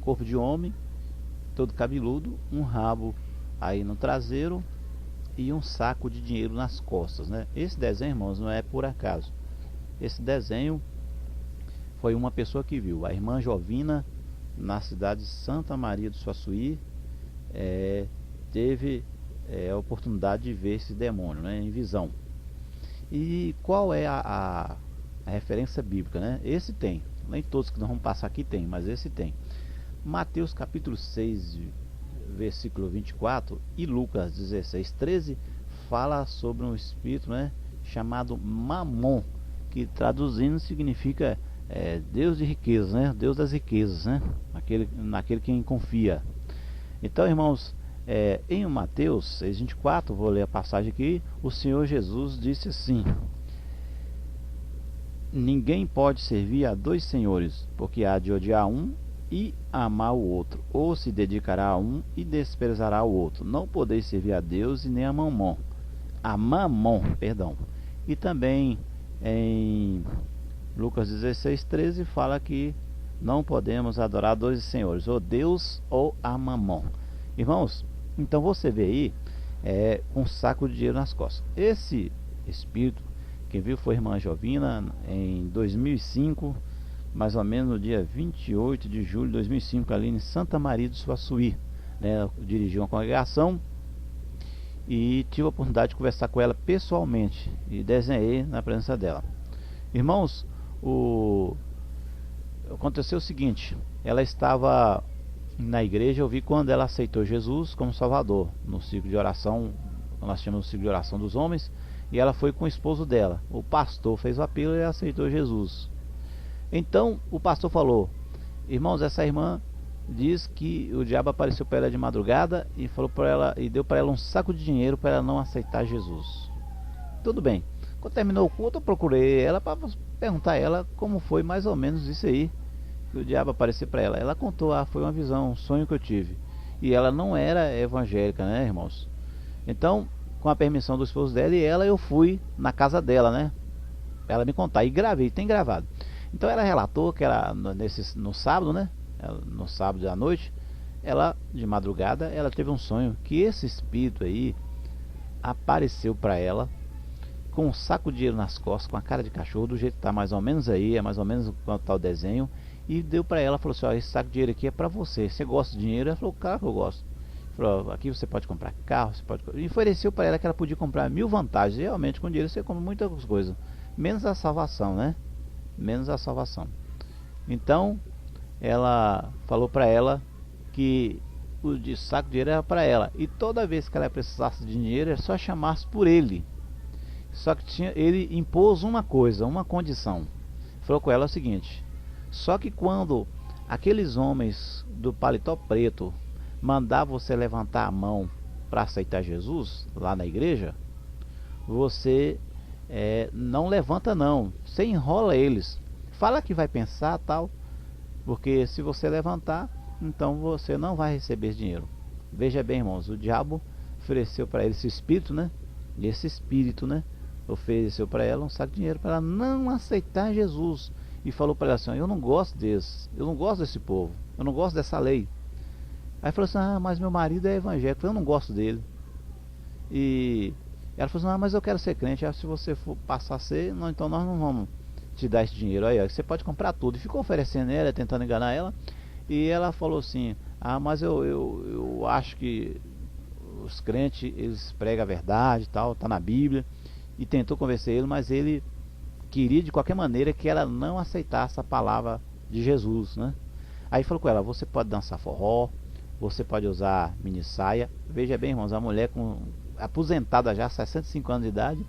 corpo de homem, todo cabeludo, um rabo aí no traseiro e um saco de dinheiro nas costas, né? Esse desenho, irmãos, não é por acaso. Esse desenho foi uma pessoa que viu. A irmã Jovina, na cidade de Santa Maria do Suaçuí, teve a oportunidade de ver esse demônio, né, em visão. E qual é a referência bíblica, né? Esse tem, nem todos que nós vamos passar aqui tem, mas esse tem. Mateus capítulo 6, versículo 24 e Lucas 16, 13 fala sobre um espírito, né, chamado Mamon, que traduzindo significa Deus de riquezas, né? Deus das riquezas, né? Naquele quem confia. Então, irmãos, em Mateus 6,24, vou ler a passagem aqui. O Senhor Jesus disse assim: ninguém pode servir a 2 senhores, porque há de odiar um e amar o outro, ou se dedicará a um e desprezará o outro. Não podeis servir a Deus e nem a Mamon. E também em Lucas 16, 13 fala que Não podemos adorar dois senhores, ou Deus ou a Mamon. Irmãos, então você vê aí um saco de dinheiro nas costas. Esse espírito, quem viu foi a irmã Jovina em 2005, mais ou menos no dia 28 de julho de 2005, ali em Santa Maria do Suaçuí, né? Eu dirigi uma congregação e tive a oportunidade de conversar com ela pessoalmente e desenhei na presença dela. Irmãos, aconteceu o seguinte: ela estava na igreja, eu vi quando ela aceitou Jesus como Salvador, no ciclo de oração, nós tínhamos o ciclo de oração dos homens, e ela foi com o esposo dela. O pastor fez o apelo e ela aceitou Jesus. Então o pastor falou: irmãos, essa irmã diz que o diabo apareceu para ela de madrugada e falou para ela, e deu para ela um saco de dinheiro para ela não aceitar Jesus. Tudo bem. Quando terminou o culto, eu procurei ela para perguntar a ela como foi mais ou menos isso aí, que o diabo apareceu para ela. Ela contou: foi uma visão, um sonho que eu tive. E ela não era evangélica, né, irmãos? Então, com a permissão do esposo dela e ela, eu fui na casa dela, né? Ela me contar, e gravei, tem gravado. Então ela relatou que ela, no sábado, né? No sábado à noite, ela, de madrugada, ela teve um sonho que esse espírito aí apareceu para ela com um saco de dinheiro nas costas, com a cara de cachorro, do jeito que tá mais ou menos aí, é mais ou menos quanto tá o desenho, e deu para ela, falou assim: ó, esse saco de dinheiro aqui é para você. Você gosta de dinheiro? Ela falou: claro que eu gosto. Falou: aqui você pode comprar carro, você pode... E ofereceu para ela que ela podia comprar 1000 vantagens. E realmente com dinheiro você compra muitas coisas, menos a salvação, né? Menos a salvação. Então ela falou para ela que o de saco de dinheiro era para ela, e toda vez que ela precisasse de dinheiro era só chamasse por ele. Só que ele impôs uma coisa, uma condição. Falou com ela o seguinte: só que quando aqueles homens do paletó preto mandavam você levantar a mão para aceitar Jesus lá na igreja, você não levanta não, você enrola eles, fala que vai pensar tal, porque se você levantar, então você não vai receber dinheiro. Veja bem, irmãos, o diabo ofereceu para ele esse espírito, né? E esse espírito, né, ofereceu para ela um saco de dinheiro para ela não aceitar Jesus, e falou para ela assim: eu não gosto eu não gosto desse povo, eu não gosto dessa lei. Aí falou assim: mas meu marido é evangélico, eu não gosto dele. E ela falou assim: mas eu quero ser crente. Se você for passar a ser, não, então nós não vamos te dar esse dinheiro aí, ó, você pode comprar tudo. E ficou oferecendo ela, tentando enganar ela. E ela falou assim: mas eu acho que os crentes, eles pregam a verdade e tal, tá na Bíblia. E tentou convencer ele, mas ele queria de qualquer maneira que ela não aceitasse a palavra de Jesus, né? Aí falou com ela: você pode dançar forró, você pode usar mini saia. Veja bem, irmãos, a mulher aposentada já, 65 anos de idade,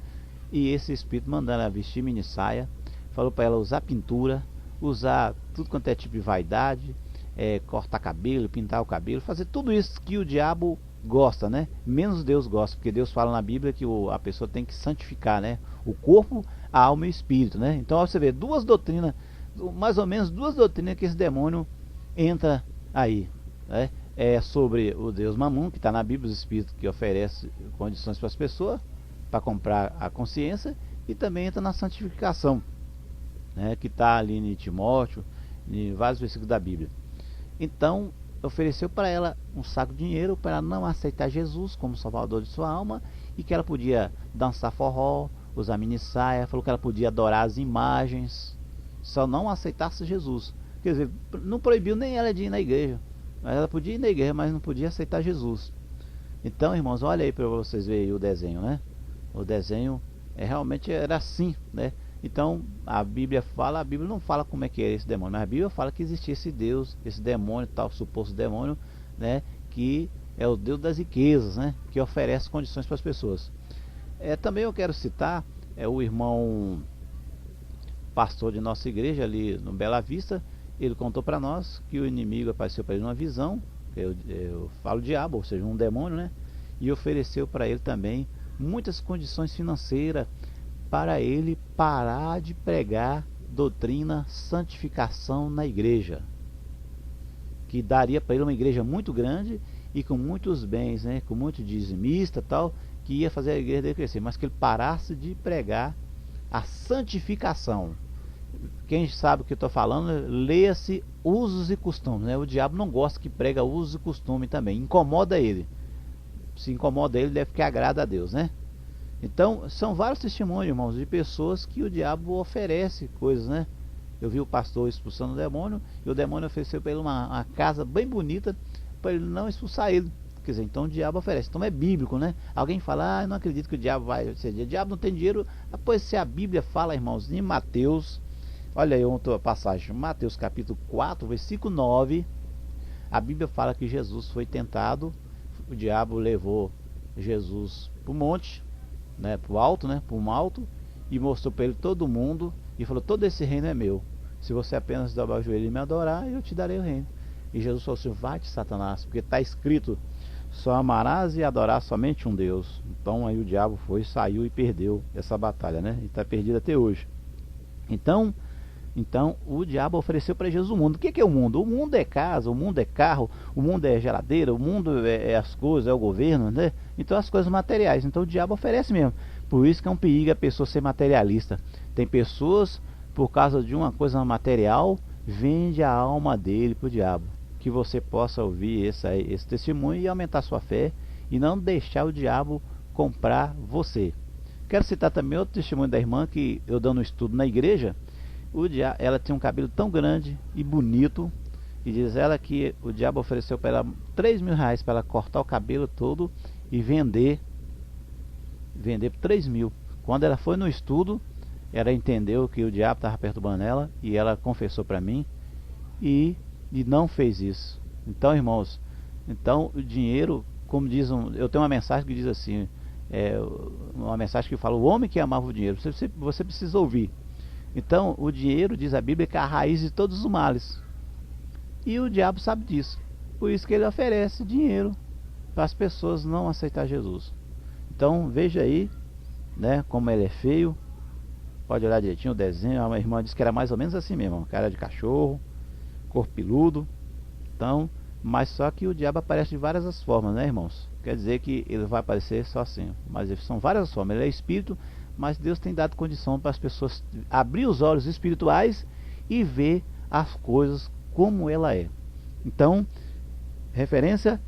e esse espírito mandando ela vestir mini saia. Falou para ela usar pintura, usar tudo quanto é tipo de vaidade, cortar cabelo, pintar o cabelo, fazer tudo isso que o diabo gosta, né? Menos Deus gosta, porque Deus fala na Bíblia que a pessoa tem que santificar, né? O corpo, a alma e o espírito, né? Então você vê duas doutrinas, mais ou menos duas doutrinas que esse demônio entra aí, né? É sobre o Deus Mamon, que está na Bíblia, os espíritos que oferece condições para as pessoas para comprar a consciência, e também entra na santificação, né? Que está ali em Timóteo, em vários versículos da Bíblia. Então ofereceu para ela um saco de dinheiro para ela não aceitar Jesus como salvador de sua alma, e que ela podia dançar forró, usar mini saia. Falou que ela podia adorar as imagens, só não aceitasse Jesus. Quer dizer, não proibiu nem ela de ir na igreja, mas ela podia ir na igreja, mas não podia aceitar Jesus. Então, irmãos, olha aí para vocês verem o desenho, né? O desenho realmente era assim, né? Então a Bíblia fala, a Bíblia não fala como é que é esse demônio, mas a Bíblia fala que existia esse Deus, esse demônio, tal suposto demônio, né, que é o Deus das riquezas, né, que oferece condições para as pessoas. Também eu quero citar o irmão pastor de nossa igreja ali no Bela Vista. Ele contou para nós que o inimigo apareceu para ele numa visão, eu falo diabo, ou seja, um demônio, né, e ofereceu para ele também muitas condições financeiras para ele parar de pregar doutrina santificação na igreja, que daria para ele uma igreja muito grande e com muitos bens, né, com muito dizimista tal, que ia fazer a igreja dele crescer, mas que ele parasse de pregar a santificação, quem sabe o que eu estou falando, leia-se usos e costumes, né? O diabo não gosta que prega usos e costumes também, incomoda ele. Se incomoda ele, deve que agrada a Deus, né? Então, são vários testemunhos, irmãos, de pessoas que o diabo oferece coisas, né? Eu vi o pastor expulsando o demônio, e o demônio ofereceu para ele uma casa bem bonita, para ele não expulsar ele. Quer dizer, então o diabo oferece. Então é bíblico, né? Alguém fala, eu não acredito que o diabo vai ser dia. O diabo não tem dinheiro. Pois se a Bíblia fala, irmãos, em Mateus, olha aí outra passagem, Mateus capítulo 4, versículo 9, a Bíblia fala que Jesus foi tentado, o diabo levou Jesus para o monte, né, para o alto, né, para um alto, e mostrou para ele todo o mundo, e falou, todo esse reino é meu. Se você apenas dobrar o joelho e me adorar, eu te darei o reino. E Jesus falou assim, vai-te, Satanás, porque está escrito, só amarás e adorarás somente um Deus. Então aí o diabo foi, saiu e perdeu essa batalha, né? E está perdido até hoje. Então o diabo ofereceu para Jesus o mundo. O que é o mundo? O mundo é casa, o mundo é carro, o mundo é geladeira, o mundo é as coisas, é o governo, né? Então as coisas materiais. Então o diabo oferece mesmo. Por isso que é um perigo a pessoa ser materialista. Tem pessoas, por causa de uma coisa material, vende a alma dele para o diabo. Que você possa ouvir esse testemunho e aumentar sua fé e não deixar o diabo comprar você. Quero citar também outro testemunho da irmã que eu dando um estudo na igreja. Ela tinha um cabelo tão grande e bonito, e diz ela que o diabo ofereceu para ela R$3.000 para ela cortar o cabelo todo e vender por 3.000. Quando ela foi no estudo, ela entendeu que o diabo estava perturbando ela, e ela confessou para mim e não fez isso. Então, irmãos, o dinheiro, como diz eu tenho uma mensagem que diz assim, uma mensagem que fala, o homem que amava o dinheiro, você precisa ouvir. Então, o dinheiro, diz a Bíblia, que é a raiz de todos os males. E o diabo sabe disso. Por isso que ele oferece dinheiro para as pessoas não aceitar Jesus. Então, veja aí, né, como ele é feio. Pode olhar direitinho o desenho. A minha irmã disse que era mais ou menos assim mesmo, cara de cachorro, corpo peludo. Então, mas só que o diabo aparece de várias formas, né, irmãos? Quer dizer que ele vai aparecer só assim. Mas são várias formas. Ele é espírito, mas Deus tem dado condição para as pessoas abrir os olhos espirituais e ver as coisas como ela é. Então, referência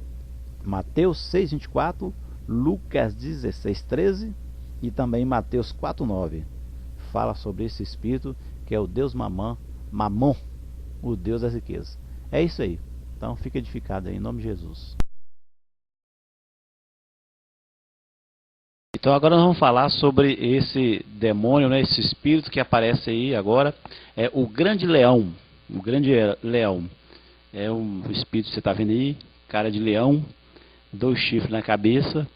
Mateus 6:24, Lucas 16:13 e também Mateus 4:9. Fala sobre esse espírito que é o Deus Mamon, o Deus das riquezas. É isso aí. Então fica edificado aí, em nome de Jesus. Então agora nós vamos falar sobre esse demônio, né, esse espírito que aparece aí agora, é o grande leão. O grande leão é um espírito que você está vendo aí, cara de leão, 2 chifres na cabeça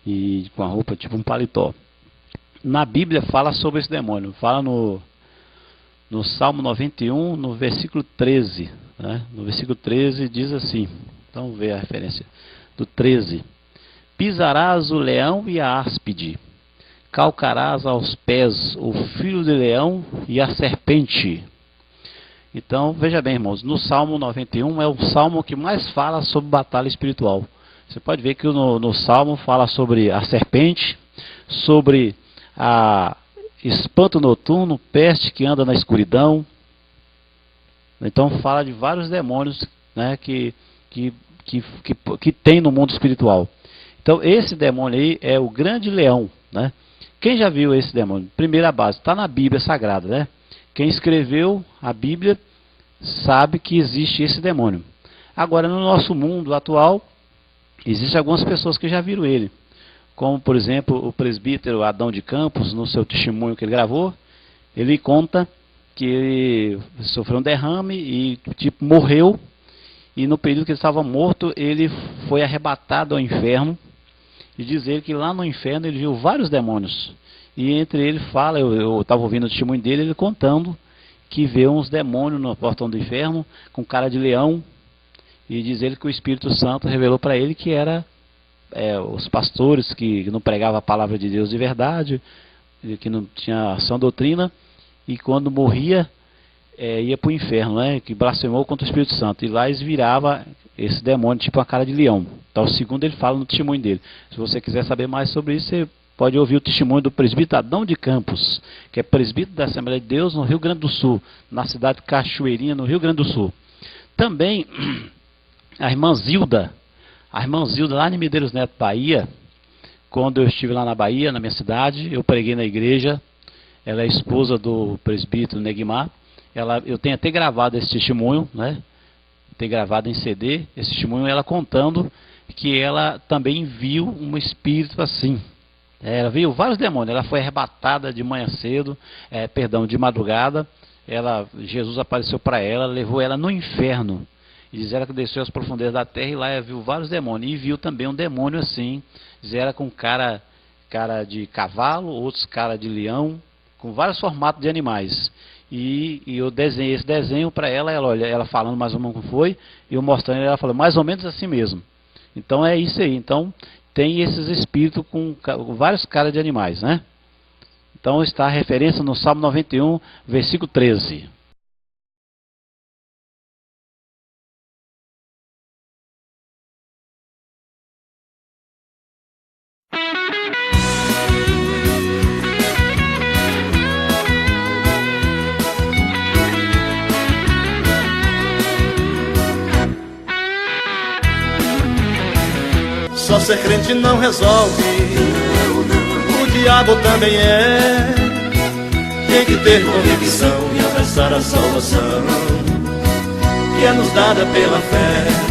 e com a roupa tipo um paletó. Na Bíblia fala sobre esse demônio, fala no Salmo 91, no versículo 13, né? No versículo 13 diz assim, então vamos ver a referência do 13. Pisarás o leão e a áspide, calcarás aos pés o filho do leão e a serpente. Então, veja bem, irmãos, no Salmo 91 é o salmo que mais fala sobre batalha espiritual. Você pode ver que no Salmo fala sobre a serpente, sobre a espanto noturno, peste que anda na escuridão. Então fala de vários demônios, né, que tem no mundo espiritual. Então esse demônio aí é o grande leão, né? Quem já viu esse demônio? Primeira base, está na Bíblia Sagrada, né? Quem escreveu a Bíblia sabe que existe esse demônio. Agora no nosso mundo atual, existem algumas pessoas que já viram ele. Como por exemplo o presbítero Adão de Campos, no seu testemunho que ele gravou, ele conta que ele sofreu um derrame e morreu. E no período que ele estava morto, ele foi arrebatado ao inferno. E diz ele que lá no inferno ele viu vários demônios. E entre ele fala, eu estava ouvindo o testemunho dele, ele contando que vê uns demônios no portão do inferno, com cara de leão. E diz ele que o Espírito Santo revelou para ele que era os pastores que não pregavam a palavra de Deus de verdade, que não tinha sã doutrina. E quando morria, ia para o inferno, né? Que blasfemou contra o Espírito Santo. E lá eles virava esse demônio tipo uma cara de leão. Então, segundo ele fala no testemunho dele. Se você quiser saber mais sobre isso, você pode ouvir o testemunho do presbítero Adão de Campos, que é presbítero da Assembleia de Deus no Rio Grande do Sul, na cidade de Cachoeirinha, no Rio Grande do Sul. Também a irmã Zilda lá em Medeiros Neto, Bahia, quando eu estive lá na Bahia, na minha cidade, eu preguei na igreja, ela é esposa do presbítero Negmar, eu tenho até gravado esse testemunho, né? Tem gravado em CD, esse testemunho, ela contando que ela também viu um espírito assim. Ela viu vários demônios, ela foi arrebatada de manhã cedo, de madrugada, Jesus apareceu para ela, levou ela no inferno, e diz ela que desceu às profundezas da terra, e lá ela viu vários demônios, e viu também um demônio assim, diz ela com cara de cavalo, outros cara de leão, com vários formatos de animais. E eu desenhei esse desenho para ela, olha, ela falando mais ou menos como foi, e eu mostrando, ela falou, mais ou menos assim mesmo. Então é isso aí. Então tem esses espíritos com vários caras de animais, né? Então está a referência no Salmo 91, versículo 13. Só ser crente não resolve, o diabo também é. Tem que ter convicção e abraçar a salvação que é nos dada pela fé.